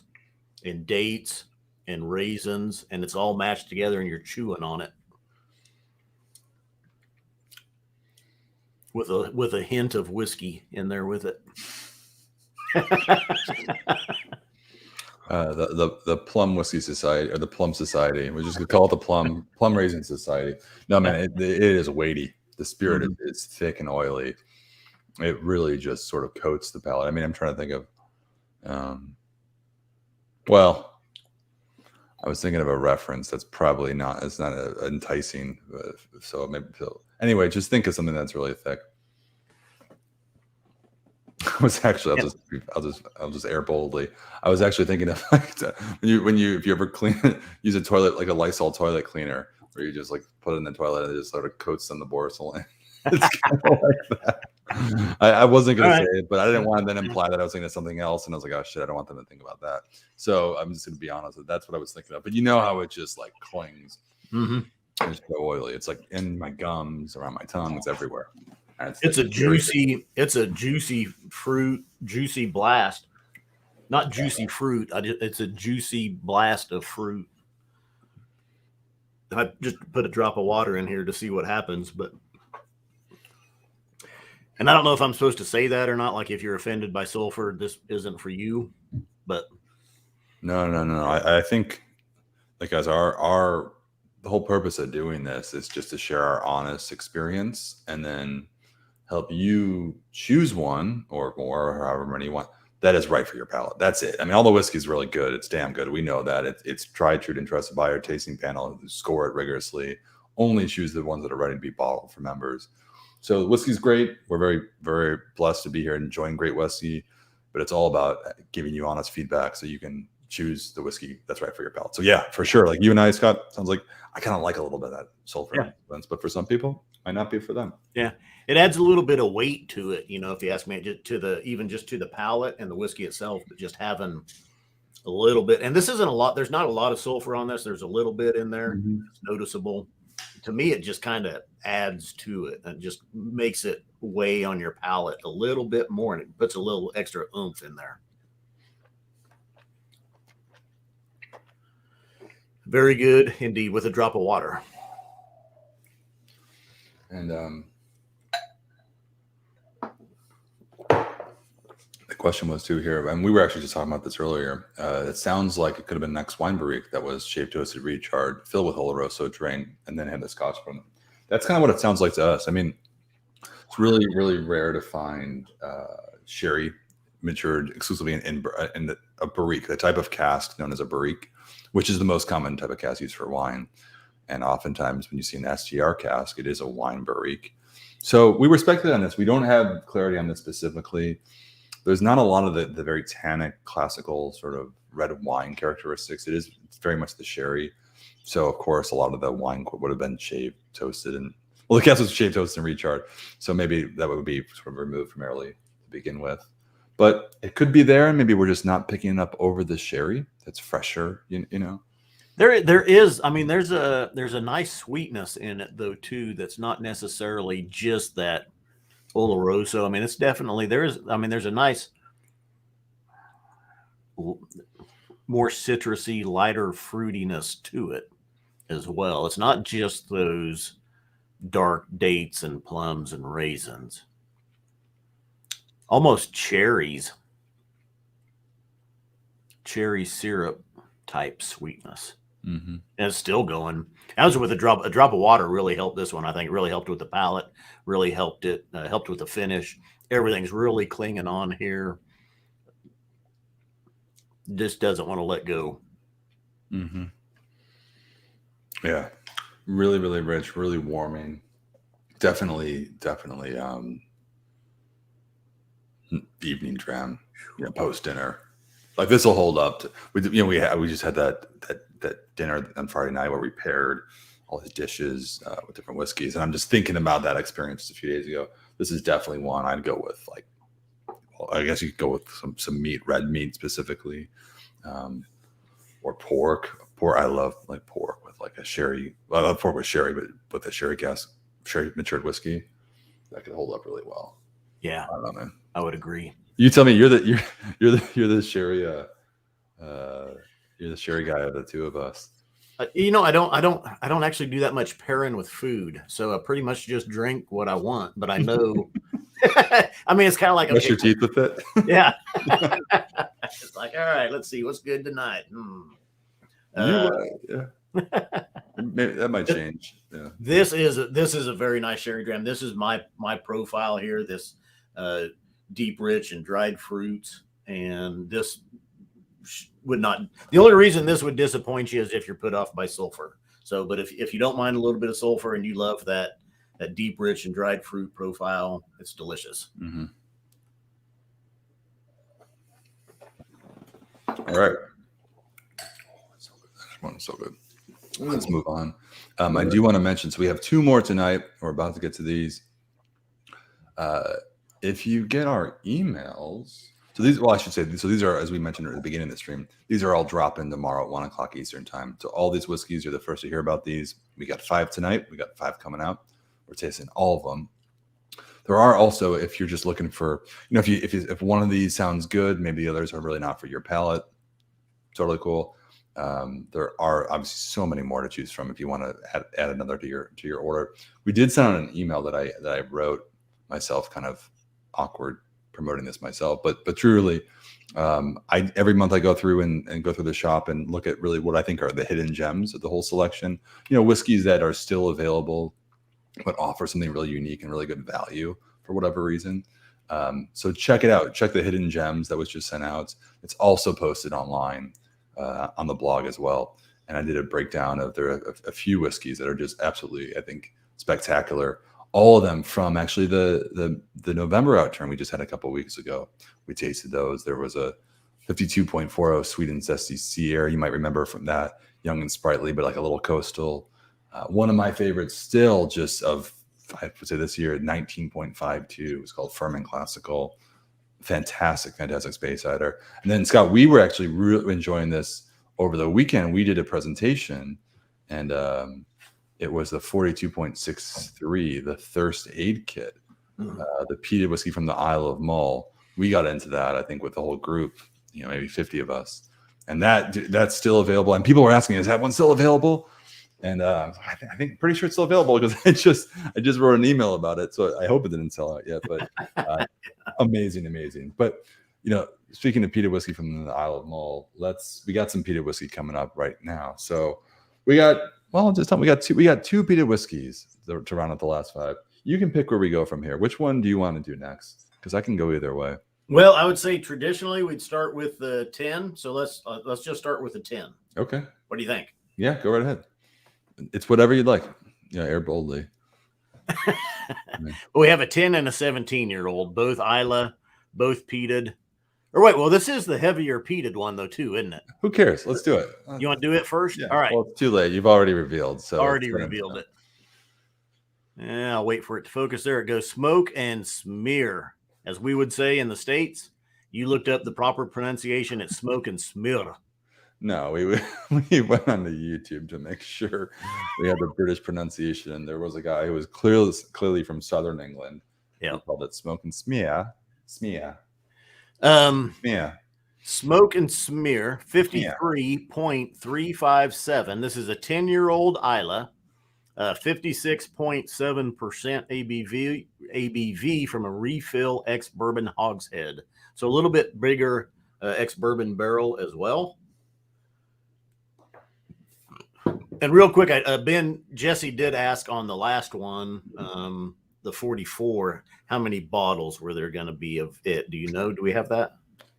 and dates and raisins, and it's all matched together, and you're chewing on it with a hint of whiskey in there with it. The Plum Whisky Society, or the Plum Society. We're just gonna call it the Plum Raisin Society. No, man, it is weighty. The spirit is thick and oily. It really just sort of coats the palate. I mean, I'm trying to think of, well, I was thinking of a reference that's probably not, it's not enticing. So maybe, anyway, just think of something that's really thick. I was actually, I'll just air boldly. I was actually thinking of like if you ever use a toilet, like a Lysol toilet cleaner, where you just like put it in the toilet and it just sort of coats on the porcelain. It's kind of like that. I wasn't going to say it, but I didn't want to then imply that I was thinking of something else. And I was like, oh shit, I don't want them to think about that. So I'm just going to be honest. That's what I was thinking of. But you know how it just like clings. It's so oily. It's like in my gums, around my tongue. It's everywhere. It's a juicy fruit, juicy blast. Not juicy fruit. It's a juicy blast of fruit. I just put a drop of water in here to see what happens, and I don't know if I'm supposed to say that or not. Like, if you're offended by sulfur, this isn't for you. But no. I think, like, guys, the whole purpose of doing this is just to share our honest experience and then help you choose one or more, or however many you want, that is right for your palate. That's it. I mean, all the whiskey is really good. It's damn good. We know that. It's tried, true, and trusted by our tasting panel. Score it rigorously. Only choose the ones that are ready to be bottled for members. So the whiskey's great. We're very, very blessed to be here enjoying great whiskey, but it's all about giving you honest feedback so you can choose the whiskey that's right for your palate. So yeah, for sure. Like you and I, Scott, sounds like I kind of like a little bit of that sulfur influence, but for some people, it might not be for them. Yeah. It adds a little bit of weight to it, if you ask me, just to the palate and the whiskey itself, but just having a little bit. And this isn't a lot. There's not a lot of sulfur on this. There's a little bit in there. It's noticeable. To me, it just kind of adds to it and just makes it weigh on your palate a little bit more, and it puts a little extra oomph in there. Very good indeed, with a drop of water. And the question was too here, and we were actually just talking about this earlier. It sounds like it could have been next wine barrique that was shaved, toasted, recharred, filled with Oloroso, drained, and then had the Scotch from them. That's kind of what it sounds like to us. I mean, it's really, really rare to find sherry matured exclusively in a barrique, the type of cask known as a barrique, which is the most common type of cask used for wine. And oftentimes when you see an STR cask, it is a wine barrique. So we were speculating on this. We don't have clarity on this specifically. There's not a lot of the very tannic, classical sort of red wine characteristics. It's very much the sherry. So, of course, a lot of the wine would have been shaved, toasted, the cask was shaved, toasted, and recharred. So maybe that would be sort of removed from early to begin with. but it could be there. Maybe we're just not picking it up over the sherry that's fresher, you know. There is, I mean, there's a nice sweetness in it though too. That's not necessarily just that Oloroso. I mean, it's definitely there's a nice, more citrusy, lighter fruitiness to it as well. It's not just those dark dates and plums and raisins. Almost cherry syrup type sweetness. Mm-hmm. And it's still going. As with a drop of water really helped this one. I think it really helped with the palate, really helped with the finish. Everything's really clinging on here. Just doesn't want to let go. Mm-hmm. Yeah, really, really rich, really warming. Definitely evening dram, post dinner. Like this will hold up. We just had that dinner on Friday night where we paired all the dishes with different whiskeys, and I'm just thinking about that experience just a few days ago. This is definitely one I'd go with. Like, well, I guess you could go with some meat, red meat specifically, or pork. Pork, I love like pork with like a sherry. I love pork with sherry, but with a sherry matured whiskey, that could hold up really well. Yeah, I don't know, man. I would agree. You tell me, you're the sherry you're the sherry guy of the two of us. I don't actually do that much pairing with food, so I pretty much just drink what I want. But I know, I mean, it's kind of like brush your teeth with it. Yeah, it's like, all right, let's see what's good tonight. Yeah, maybe that might change. Yeah, this is a very nice sherry dram. This is my profile here. This deep, rich, and dried fruits, and this would not. The only reason this would disappoint you is if you're put off by sulfur. So, but if you don't mind a little bit of sulfur and you love that deep, rich, and dried fruit profile, it's delicious. Mm-hmm. All right. This one's so good. Let's move on. I do want to mention, so we have two more tonight. We're about to get to these. If you get our emails, so these, well, I should say, so these are, as we mentioned at the beginning of the stream, these are all dropping tomorrow at 1:00 Eastern time. So all these whiskeys, you're the first to hear about these. We got 5 tonight. We got 5 coming out. We're tasting all of them. There are also, if you're just looking for, if one of these sounds good, maybe the others are really not for your palate. Totally cool. There are obviously so many more to choose from if you want to add another to your order. We did send out an email that I wrote myself, kind of awkward promoting this myself, but truly, every month I go through and go through the shop and look at really what I think are the hidden gems of the whole selection. Whiskeys that are still available but offer something really unique and really good value for whatever reason. So check it out. Check the hidden gems that was just sent out. It's also posted online on the blog as well. And I did a breakdown of there are a few whiskeys that are just absolutely, I think, spectacular. All of them from actually the November Outturn we just had a couple of weeks ago. We tasted those. There was a 52.40 sweet and zesty sea air. You might remember from that, young and sprightly, but like a little coastal. One of my favorites still just of, I would say this year, 19.52. It's called Firm and Classical. Fantastic space cider. And then Scott, we were actually really enjoying this over the weekend. We did a presentation and it was the 42.63, the Thirst Aid Kit, the peated whiskey from the Isle of Mull. We got into that, I think, with the whole group, maybe 50 of us. And that's still available. And people were asking, is that one still available? And I think pretty sure it's still available because I just wrote an email about it. So I hope it didn't sell out yet, but amazing. But, speaking of peated whiskey from the Isle of Mull, we got some peated whiskey coming up right now. So we got two peated whiskeys to round out the last 5. You can pick where we go from here. Which one do you want to do next? Because I can go either way. Well, I would say traditionally we'd start with the 10. So let's just start with the 10. Okay. What do you think? Yeah, go right ahead. It's whatever you'd like. Yeah, air boldly. We have a 10 and a 17-year-old, both Isla, both peated. Or wait, well, this is the heavier peated one though, too, isn't it? Who cares? Let's do it. You want to do it first? Yeah. All right. Well, it's too late. You've already revealed. So already revealed it. Yeah, I'll wait for it to focus. There it goes. Smoke and Smirr, as we would say in the States. You looked up the proper pronunciation. It's Smoke and Smirr. No, we went on the YouTube to make sure we had the British pronunciation. And there was a guy who was clearly from Southern England. Yeah. He called it Smoke and Smear. Smear. Smoke and Smirr, 53.357. This is a 10-year-old Isla, 56.7% ABV from a refill ex-bourbon hogshead. So a little bit bigger ex-bourbon barrel as well. And real quick, Jesse did ask on the last one, the 44, how many bottles were there going to be of it? Do you know? Do we have that?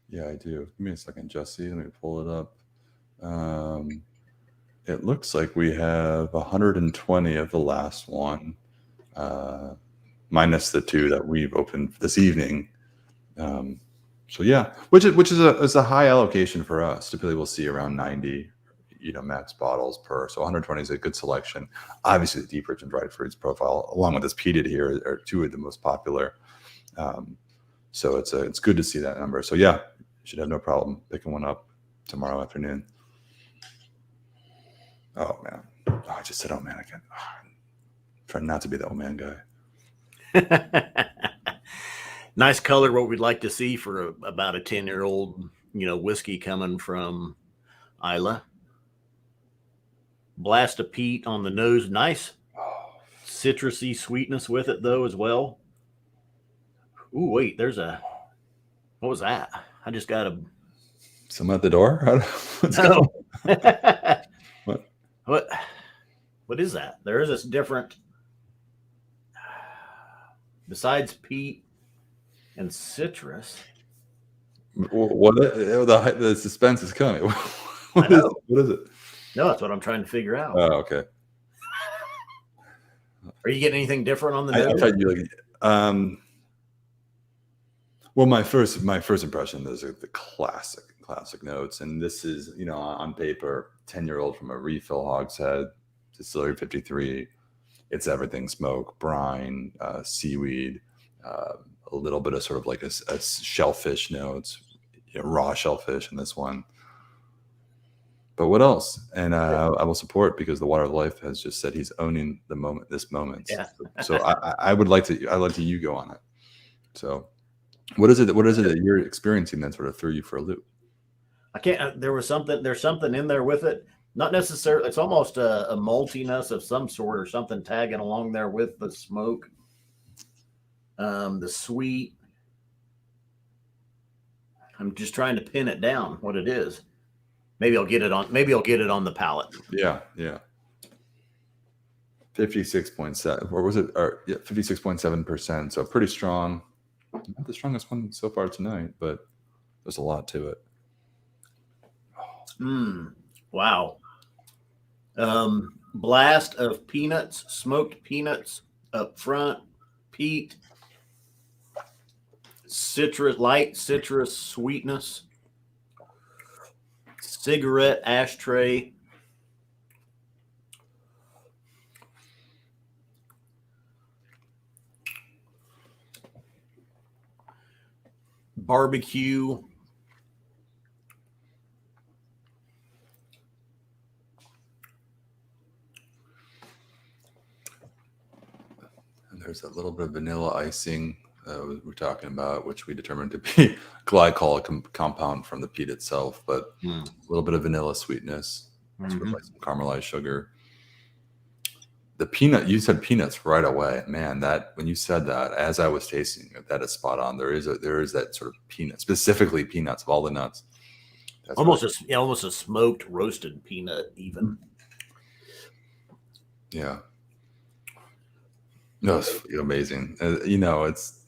Yeah, I do. Give me a second, Jesse. Let me pull it up. It looks like we have 120 of the last one, minus the 2 that we've opened this evening. So yeah, which is a high allocation for us. Typically, we'll see around 90, max bottles per. So 120 is a good selection. Obviously, the Diedrich and dried fruits profile, along with this peated here, are 2 of the most popular. So it's good to see that number. So yeah, you should have no problem picking one up tomorrow afternoon. Oh man, I just said oh man again. Trying not to be the oh man guy. Nice color. What we'd like to see for about a 10-year-old, whiskey coming from Isla. Blast of peat on the nose. Nice citrusy sweetness with it though as well. Ooh, wait, what was that? I just got a someone at the door. What's no. What? What is that? There is this different, besides peat and citrus. What? The suspense is coming. What is it? No, that's what I'm trying to figure out. Oh, okay. Are you getting anything different on the nose? I thought you well, my first impression is the classic notes, and this is on paper 10-year-old from a refill hogshead, distillery 53. It's everything: smoke, brine, seaweed, a little bit of sort of like a shellfish notes, raw shellfish in this one. But what else? And I will support, because the Water of Life has just said he's owning this moment. Yeah. So I'd like to you go on it. So what is it that you're experiencing that sort of threw you for a loop? I can't. There's something in there with it. Not necessarily. It's almost a maltiness of some sort or something tagging along there with the smoke. The sweet. I'm just trying to pin it down what it is. Maybe I'll get it on the palate. Yeah. 56.7, or was it? Or 56.7%. So pretty strong. Not the strongest one so far tonight, but there's a lot to it. Wow. Blast of peanuts, smoked peanuts up front, peat, light citrus sweetness, cigarette ashtray, barbecue, and there's a little bit of vanilla icing we're talking about, which we determined to be glycol compound from the peat itself, but a little bit of vanilla sweetness, sort of like some caramelized sugar. The peanut, you said peanuts right away, man. That when you said that, as I was tasting it, that is spot on. There is that sort of peanut, specifically peanuts of all the nuts. That's almost a smoked roasted peanut, even. Yeah. No, it's amazing. It's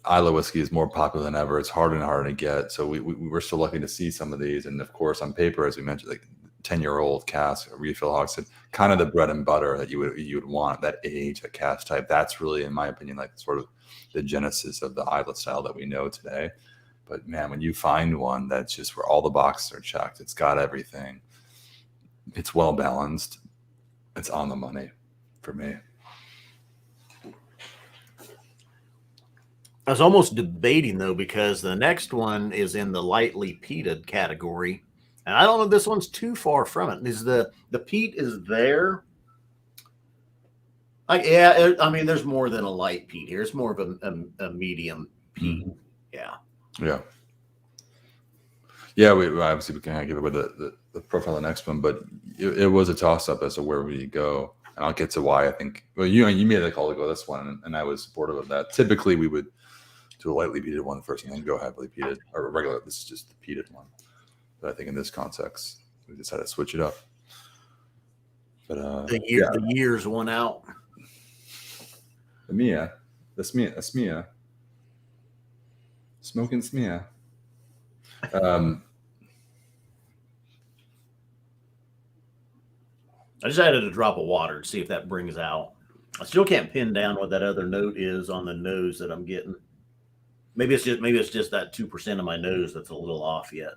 Isla whiskey is more popular than ever. It's harder and harder to get. So we're still lucky to see some of these. And of course, on paper, as we mentioned, like 10-year-old cask, refill hogshead, kind of the bread and butter that you would want, that age, that cask type. That's really, in my opinion, like sort of the genesis of the Isla style that we know today. But man, when you find one that's just where all the boxes are checked, it's got everything, it's well balanced, it's on the money for me. I was almost debating though, because the next one is in the lightly peated category, and I don't know if this one's too far from it. Is the peat is there? I mean, there's more than a light peat here. It's more of a medium peat. Mhm. Yeah. Yeah. Yeah, we obviously we can give away the profile of the next one, but it was a toss up as to where we go, and I'll get to why I think. Well, you made the call to go this one, and I was supportive of that. Typically, we would do a lightly peated one first, and then go heavily peated or regular. This is just the peated one, but I think in this context, we decided to switch it up. But The years won out. the Smia, smoking Smia. I just added a drop of water to see if that brings out. I still can't pin down what that other note is on the nose that I'm getting. Maybe it's just that 2% of my nose that's a little off yet.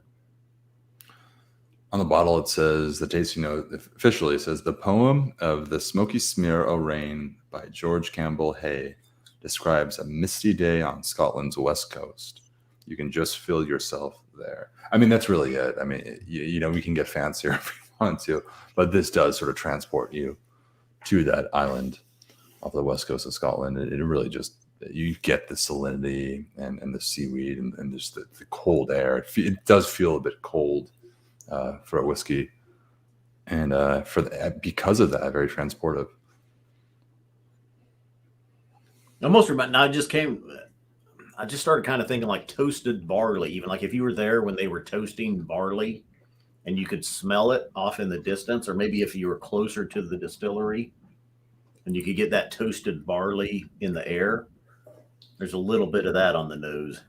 On the bottle, it says the tasting note officially says the poem of the Smoky Smirr o' Rain by George Campbell Hay describes a misty day on Scotland's west coast. You can just feel yourself there. I mean, that's really it. I mean, we can get fancier if we want to, but this does sort of transport you to that island off the west coast of Scotland. It really just, you get the salinity and the seaweed and just the cold air. It does feel a bit cold for a whiskey, and because of that, very transportive. Almost remember. I just started kind of thinking like toasted barley. Even like if you were there when they were toasting barley, and you could smell it off in the distance, or maybe if you were closer to the distillery, and you could get that toasted barley in the air. There's a little bit of that on the nose.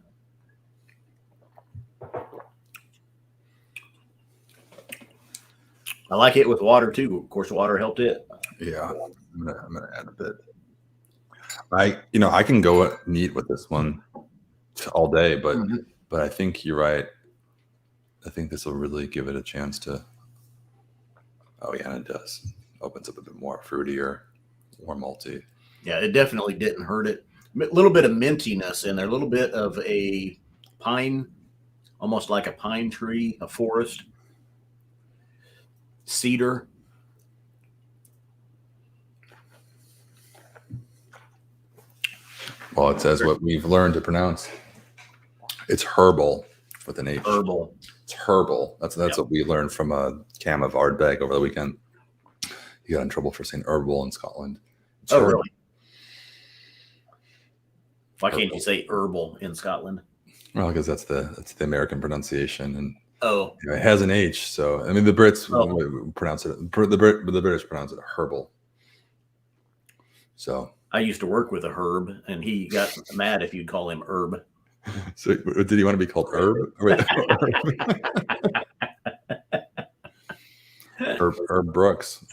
I like it with water too. Of course, water helped it. Yeah, I'm gonna add a bit. I can go neat with this one all day, but I think you're right. I think this will really give it a chance to. Oh yeah, it does. Opens up a bit more fruitier, more malty. Yeah, it definitely didn't hurt it. A little bit of mintiness in there, a little bit of a pine, almost like a pine tree, a forest, cedar. Well, it says what we've learned to pronounce. It's herbal with an H. Herbal. It's herbal. That's what we learned from a Cam of Ardbeg over the weekend. He got in trouble for saying herbal in Scotland. It's Oh, herbal. really? Why can't you say herbal in Scotland? Well, because that's the American pronunciation, and it has an H. So I mean, the Brits pronounce it. The British pronounce it herbal. So I used to work with a herb, and he got mad if you'd call him herb. So did he want to be called Herb? Herb Brooks,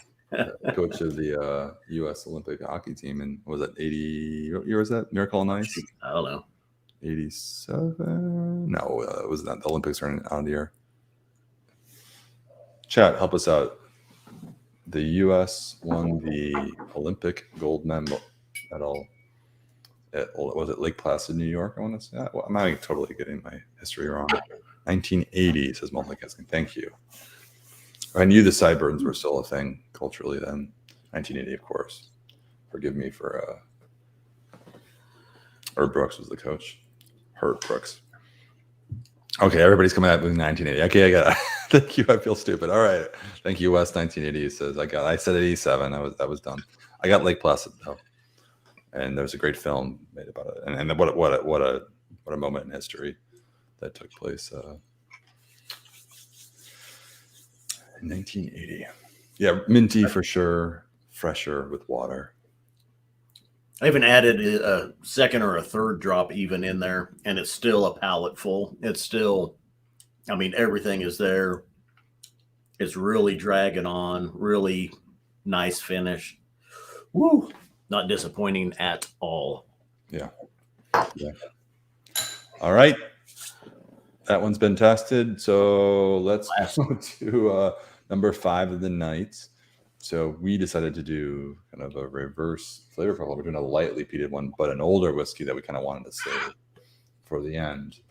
coach of the U.S. Olympic hockey team, and was that 80? What year was that? Miracle on Ice? I don't know. 87? No, it was not. The Olympics are out of the year. Chat, help us out. The U.S. won the Olympic gold medal. Was it Lake Placid, New York? I want to say that. Well, I'm totally getting my history wrong. 1980, says multicasting. Thank you. I knew the sideburns were still a thing culturally then. 1980, of course. Forgive me for Herb Brooks was the coach. Herb Brooks. Okay, everybody's coming out with 1980. Okay, I got it. Thank you. I feel stupid. All right. Thank you, West. 1980 says I said 87. I was done. I got Lake Placid though. And there's a great film made about it, and what a moment in history that took place in 1980. Yeah, minty for sure, fresher with water. I even added a second or a third drop even in there, and it's still a palate full. It's still, I mean, everything is there. It's really dragging on, really nice finish. Woo! Not disappointing at all. Yeah. All right. That one's been tested. So let's go to number 5 of the night. So we decided to do kind of a reverse flavor profile. We're doing a lightly peated one, but an older whiskey that we kind of wanted to save for the end.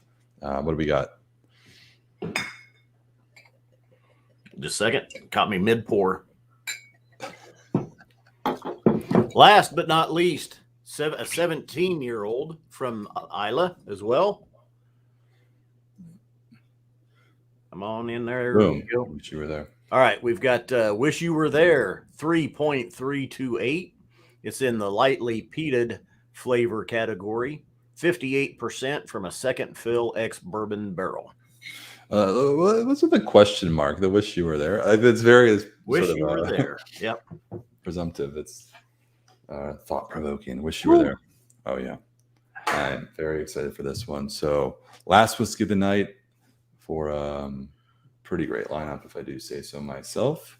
What do we got? Just a second. Caught me mid-pour. Last but not least, a 17-year-old from Isla as well. Come on in there. Boom. Wish you were there. All right, we've got Wish You Were There, 3.328. It's in the lightly peated flavor category, 58% from a second fill ex-bourbon barrel. What's with the question mark? The wish you were there. It's very Wish you were there. Yep. Presumptive. It's thought-provoking. Wish you were there. Oh, yeah. I'm very excited for this one. So last whiskey of the night for pretty great lineup, if I do say so myself.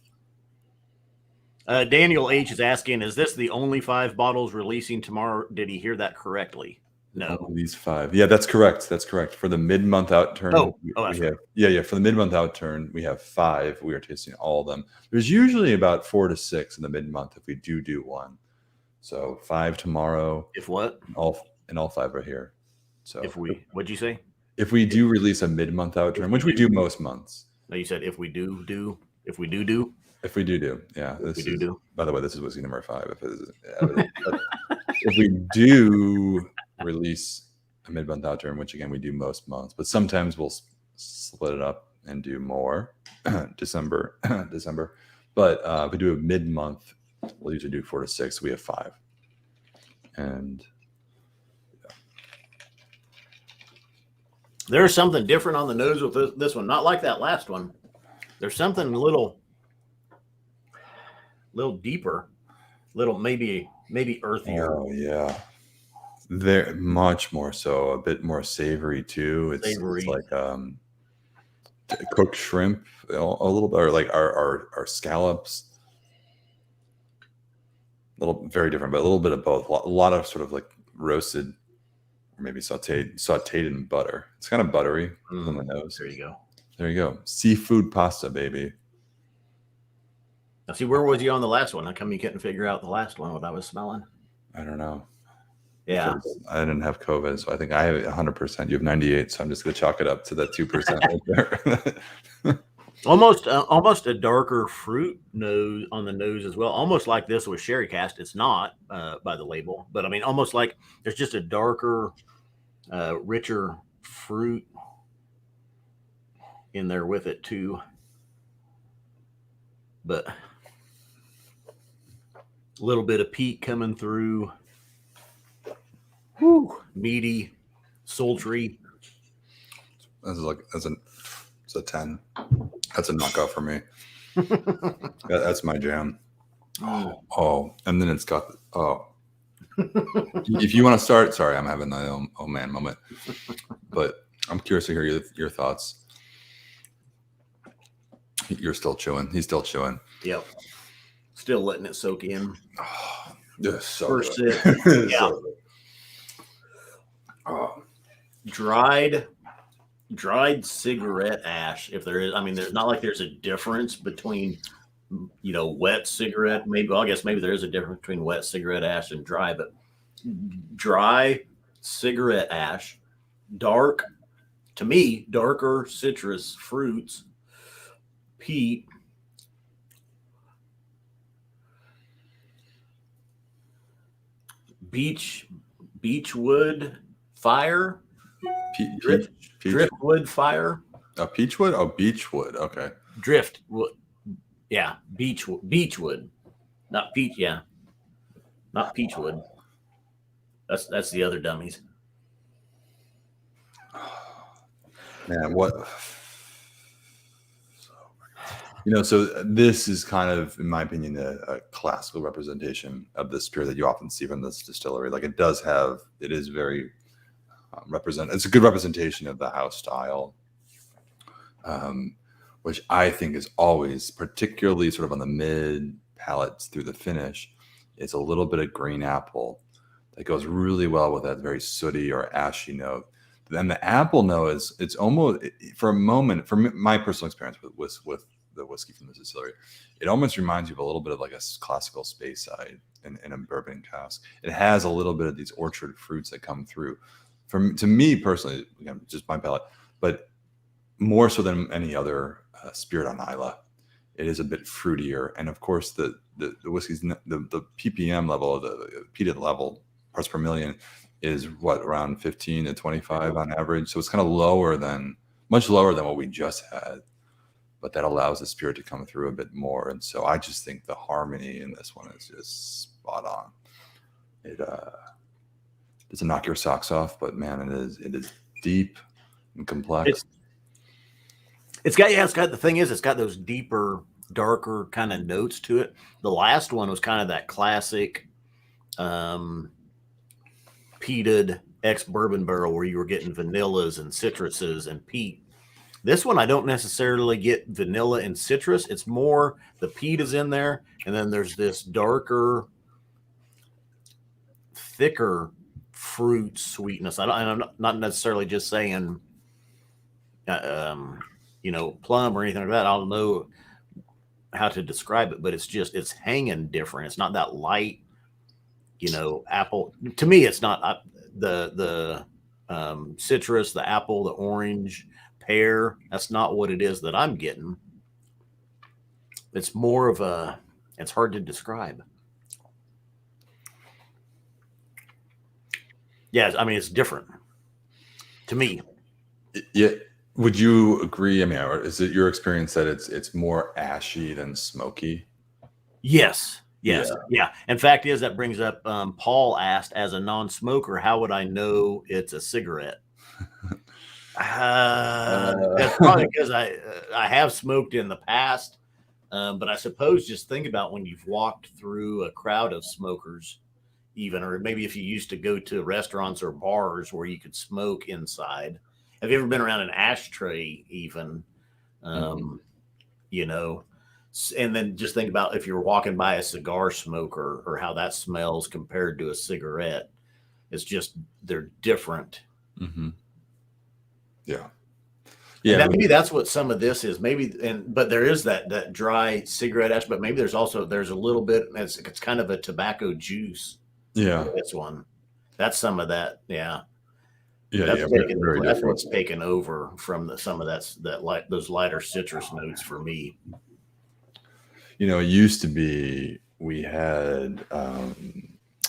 Daniel H. is asking, is this the only 5 bottles releasing tomorrow? Did he hear that correctly? No. These 5. Yeah, that's correct. That's correct. For the mid-month outturn, that's right. Yeah. For the mid-month outturn, we have 5. We are tasting all of them. There's usually about 4 to 6 in the mid-month if we do one. So 5 tomorrow. If what? All 5 are here. So what'd you say? If we do release a mid-month outturn, which we do most months. No, you said if we do. If we do, yeah. By the way, this is whiskey number 5. If we do release a mid-month outturn, which again we do most months, but sometimes we'll split it up and do more December. But if we do a mid-month, we'll usually do 4 to 6. We have 5, and there's something different on the nose with this one. Not like that last one. There's something a little deeper, maybe earthier. Oh yeah, they're much more so. A bit more savory too. It's like cooked shrimp, a little bit, or like our scallops. Very different, but a little bit of both. A lot of sort of like roasted, or maybe sauteed in butter. It's kind of buttery on the nose. There you go. Seafood pasta, baby. Now, see, where was you on the last one? How come you couldn't figure out the last one, what I was smelling? I don't know. Yeah. I didn't have COVID, so I think I have 100%. You have 98, so I'm just going to chalk it up to that 2% right there. Almost a darker fruit nose on the nose as well. Almost like this was sherry cast. It's not by the label, but I mean, almost like there's just a darker, richer fruit in there with it too. But a little bit of peat coming through. Woo, meaty, sultry. It's a 10. That's a knockout for me. That's my jam. Oh, and then it's got if you want to start, sorry, I'm having the oh man moment, but I'm curious to hear your thoughts. You're still chewing. He's still chewing. Yep. Still letting it soak in. Oh, so first good. sip. Yeah. So good. Oh. Dried cigarette ash. If there is, I mean, there's not like there's a difference between, wet cigarette. I guess maybe there is a difference between wet cigarette ash and dry, but dry cigarette ash, to me, darker citrus fruits, peat, beechwood fire, driftwood fire. Peachwood? Oh, beechwood. Okay. Driftwood. Yeah, beechwood. Not peach. Yeah, not peachwood. That's the other dummies. Man, what? So this is kind of, in my opinion, a classical representation of the spirit that you often see from this distillery. Like it is very it's a good representation of the house style, which I think is always, particularly sort of on the mid palates through the finish, it's a little bit of green apple that goes really well with that very sooty or ashy note. Then the apple note it's almost, for a moment, from my personal experience with the whiskey from the distillery. It almost reminds you of a little bit of like a classical Speyside in a bourbon cask. It has a little bit of these orchard fruits that come through. To me personally, again, just my palate, but more so than any other spirit on Islay, it is a bit fruitier. And of course, the whiskey's the ppm level, the peated level, parts per million, is what, around 15 to 25 on average. So it's kind of much lower than what we just had, but that allows the spirit to come through a bit more. And so I just think the harmony in this one is just spot on. It doesn't knock your socks off, but man, it is deep and complex. It's got the thing is, it's got those deeper, darker kind of notes to it. The last one was kind of that classic peated ex-bourbon barrel where you were getting vanillas and citruses and peat. This one, I don't necessarily get vanilla and citrus. It's more the peat is in there, and then there's this darker, thicker fruit sweetness. I'm not necessarily just saying, plum or anything like that. I don't know how to describe it, but it's hanging different. It's not that light, apple. To me, it's not the citrus, the apple, the orange, pear. That's not what it is that I'm getting. It's more of it's hard to describe. Yeah, I mean, it's different to me. Yeah. Would you agree? I mean, or is it your experience that it's more ashy than smoky? Yes. Yeah. In fact, that brings up, Paul asked, as a non-smoker, how would I know it's a cigarette? That's probably because I have smoked in the past, but I suppose just think about when you've walked through a crowd of smokers, even, or maybe if you used to go to restaurants or bars where you could smoke inside. Have you ever been around an ashtray even? And then just think about if you're walking by a cigar smoker or how that smells compared to a cigarette. It's just, they're different. Mm-hmm. Yeah. Maybe that's what some of this is. But there is that dry cigarette ash, but maybe there's a little bit, it's kind of a tobacco juice. Yeah. This one, that's some of that. Yeah. That's what's taken over from some of those lighter citrus notes for me. It used to be we had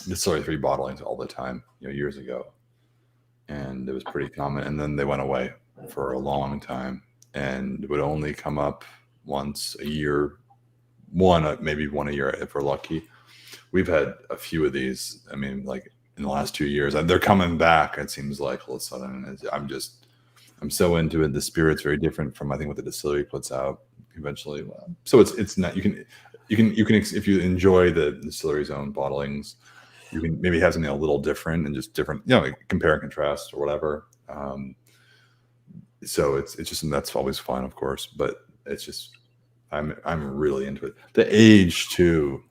distillery 3 bottlings all the time, years ago, and it was pretty common. And then they went away for a long time, and it would only come up once a year, maybe one a year if we're lucky. We've had a few of these. I mean, like in the last 2 years, and they're coming back. It seems like all of a sudden. I'm so into it. The spirit's very different from, I think, what the distillery puts out eventually. So it's not, you can if you enjoy the distillery's own bottlings, you can maybe have something a little different and just different, like compare and contrast or whatever. So it's just, and that's always fun, of course, but it's just, I'm really into it. The age too.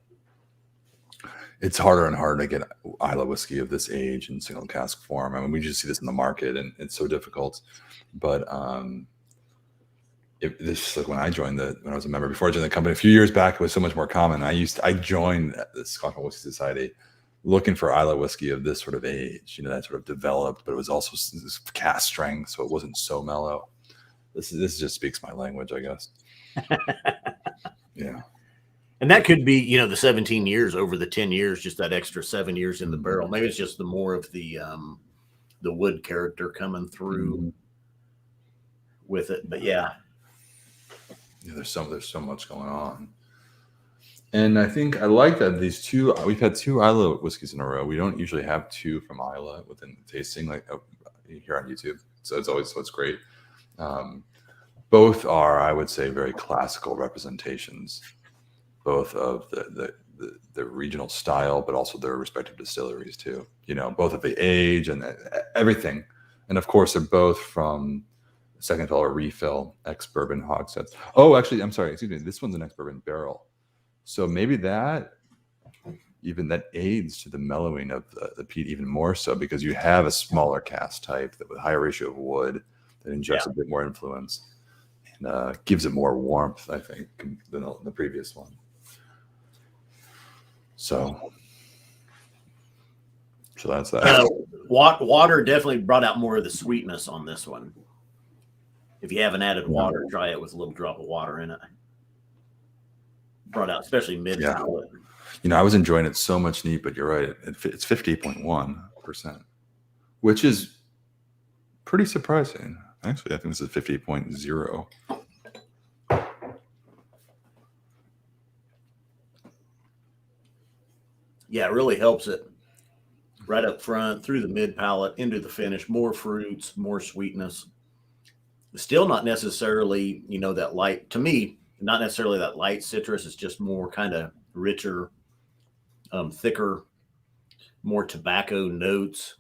It's harder and harder to get Islay whiskey of this age in single cask form. I mean, we just see this in the market, and it's so difficult. But this, like when I was a member, before I joined the company a few years back, it was so much more common. I joined the Scotch Malt Whisky Society looking for Islay whiskey of this sort of age, that sort of developed, but it was also this cask strength, so it wasn't so mellow. This just speaks my language, I guess. Yeah. And that could be, the 17 years over the 10 years, just that extra 7 years in the barrel. Maybe it's just the more of the wood character coming through with it. But yeah, there's so much going on. And I think I like that we've had 2 Islay whiskeys in a row. We don't usually have 2 from Islay within the tasting, like here on YouTube. So it's great. Both are, I would say, very classical representations, both of the regional style, but also their respective distilleries too. Both of the age and everything. And of course, they're both from second fill or refill ex-bourbon hogsheads. Oh, actually, I'm sorry. Excuse me. This one's an ex-bourbon barrel. So maybe that aids to the mellowing of the peat even more so, because you have a smaller cask type with a higher ratio of wood that injects a bit more influence. gives it more warmth, I think, than the previous one. So that's that. Water definitely brought out more of the sweetness on this one. If you haven't added water, try it with a little drop of water in it. Brought out, especially mid. Yeah. I was enjoying it so much neat, but you're right. It's 50.1%, which is pretty surprising. Actually, I think this is 50.0. Yeah, it really helps it right up front, through the mid palate, into the finish. More fruits, more sweetness. Still not necessarily, that light. To me, not necessarily that light citrus. It's just more kind of richer, thicker, more tobacco notes,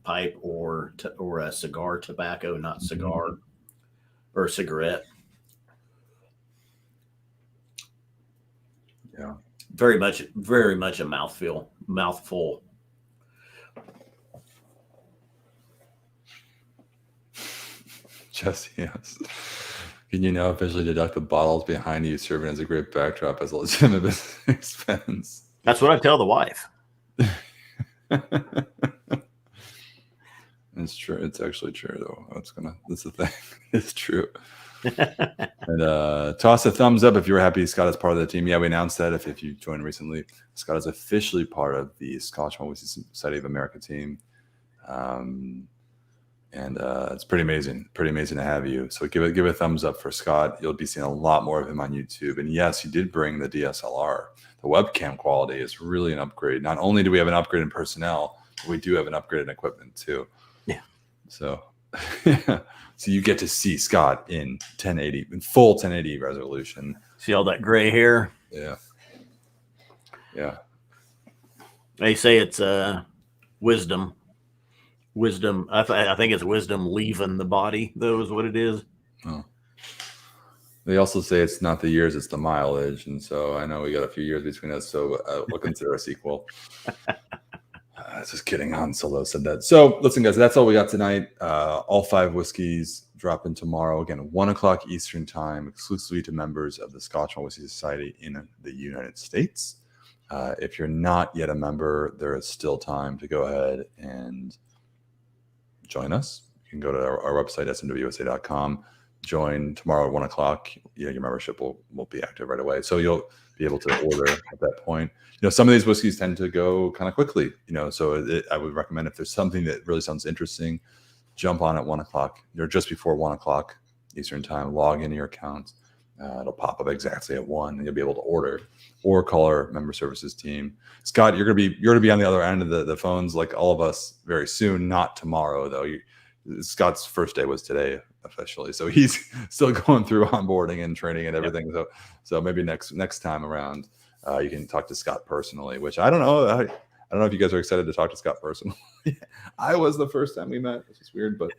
pipe or a cigar tobacco, not cigar or cigarette. Yeah. Very much a mouthful. Jesse, yes. Can you now officially deduct the bottles behind you serving as a great backdrop as a legitimate business expense? That's what I tell the wife. It's true. It's actually true, though. That's the thing. It's true. And toss a thumbs up if you were happy Scott is part of the team. Yeah, we announced that if you joined recently. Scott is officially part of the Scotch Malt Whisky Society of America team. And it's pretty amazing to have you. So give a thumbs up for Scott. You'll be seeing a lot more of him on YouTube. And yes, he did bring the DSLR. The webcam quality is really an upgrade. Not only do we have an upgrade in personnel, but we do have an upgrade in equipment too. Yeah. So, so you get to see Scott in 1080, in full 1080 resolution. See all that gray hair? Yeah. Yeah. They say it's wisdom. Wisdom. I think it's wisdom leaving the body, though, is what it is. Oh. They also say it's not the years, it's the mileage. And so I know we got a few years between us, so we'll consider a sequel. Just kidding. Han Solo said that. So listen, guys, that's all we got tonight. All 5 whiskeys dropping tomorrow. Again, 1:00 Eastern time, exclusively to members of the Scotch Malt Whisky Society in the United States. If you're not yet a member, there is still time to go ahead and join us. You can go to our website, smwsa.com. Join tomorrow at 1:00. Your membership will be active right away. So you'll be able to order at that point. Some of these whiskeys tend to go kind of quickly, so I would recommend if there's something that really sounds interesting, jump on at 1:00 or just before 1:00 Eastern time, log into your account. It'll pop up exactly at 1 and you'll be able to order or call our member services team. Scott, you're going to be on the other end of the phones like all of us very soon, not tomorrow though. Scott's first day was today officially. So he's still going through onboarding and training and everything. Yep. So maybe next time around, you can talk to Scott personally, which I don't know. I don't know if you guys are excited to talk to Scott personally. I was the first time we met, which is weird, but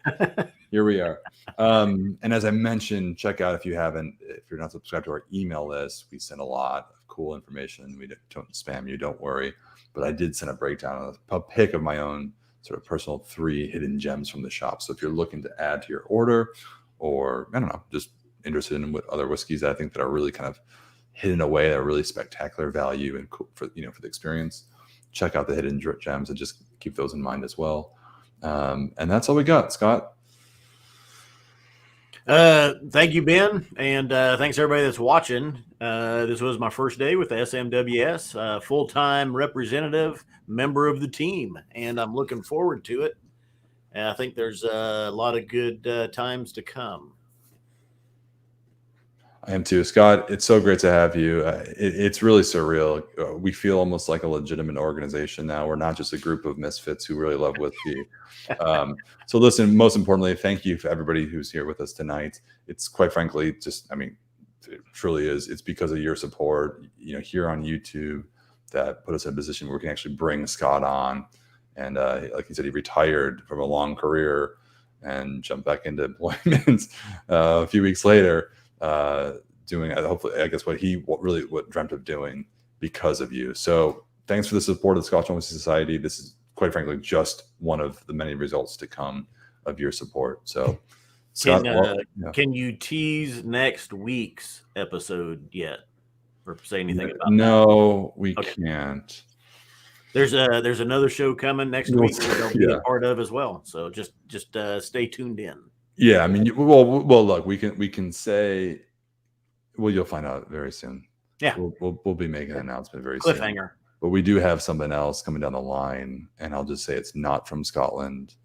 here we are. And as I mentioned, check out if you're not subscribed to our email list. We send a lot of cool information. We don't spam you, don't worry. But I did send a breakdown, a pick of my own sort of personal 3 hidden gems from the shop. So if you're looking to add to your order, or I don't know, just interested in what other whiskeys that I think that are really kind of hidden away, that are really spectacular value and cool for the experience, check out the hidden gems and just keep those in mind as well. And that's all we got, Scott. Thank you, Ben, and thanks everybody that's watching. This was my first day with the SMWS, full-time representative, member of the team, and I'm looking forward to it. And I think there's a lot of good times to come. I am too, Scott. It's so great to have you. It's really surreal. We feel almost like a legitimate organization now. We're not just a group of misfits who really love whiskey. So listen, most importantly, thank you for everybody who's here with us tonight. It's quite frankly, it truly is. It's because of your support, here on YouTube, that put us in a position where we can actually bring Scott on. And like he said, he retired from a long career and jumped back into employment a few weeks later. Doing hopefully, I guess, what he really dreamt of doing because of you. So thanks for the support of the Scotch Malt Whisky Society. This is quite frankly just one of the many results to come of your support. So Scott, Can you tease next week's episode yet, or say anything about No, we Okay. can't. There's another show coming next week that they'll be a part of as well. So just stay tuned in. Yeah, I mean, well, look, we can say, well, you'll find out very soon. Yeah, we'll be making an announcement very soon. Cliffhanger. But we do have something else coming down the line, and I'll just say it's not from Scotland.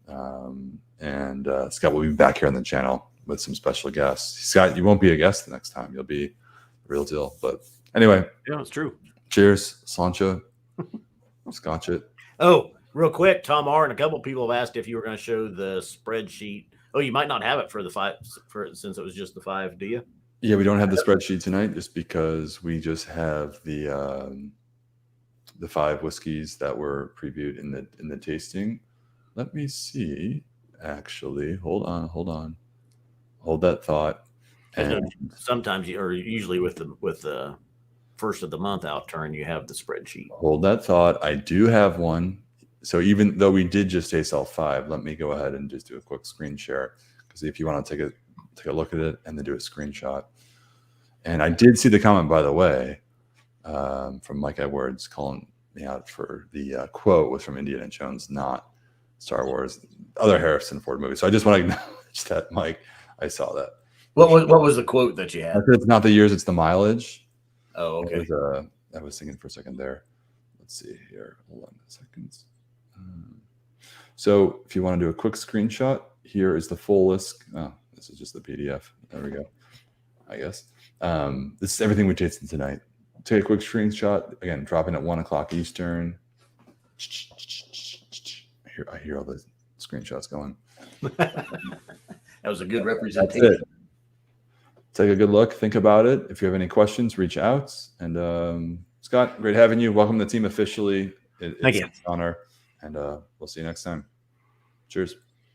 And Scott will be back here on the channel with some special guests. Scott, you won't be a guest the next time; you'll be the real deal. But anyway, yeah, it's true. Cheers, Sancha. Scotch it. Oh, real quick, Tom R. and a couple people have asked if you were going to show the spreadsheet. Oh, you might not have it for the 5 since it was just the 5, do you? Yeah, we don't have the spreadsheet tonight just because we just have the 5 whiskeys that were previewed in the tasting. Let me see. Actually, hold on. Hold that thought. And sometimes usually with the first of the month Outturn, you have the spreadsheet. Hold that thought. I do have one. So even though we did just taste all 5, let me go ahead and just do a quick screen share, because if you want to take a look at it and then do a screenshot. And I did see the comment, by the way, from Mike Edwards calling me out for the quote was from Indiana Jones, not Star Wars, other Harrison Ford movie. So I just want to acknowledge that, Mike. I saw that. What was the quote that you had? It's not the years, it's the mileage. Oh, okay. I was thinking for a second there. Let's see here. Hold on a second. So if you want to do a quick screenshot, here is the full list. Oh, this is just the PDF. There we go. I guess. This is everything we tasted tonight. Take a quick screenshot. Again, dropping at 1:00 Eastern. I hear all the screenshots going. That was a good representation. That's it. Take a good look. Think about it. If you have any questions, reach out. And Scott, great having you. Welcome to the team officially. Thank you. It's an honor. And we'll see you next time. Cheers.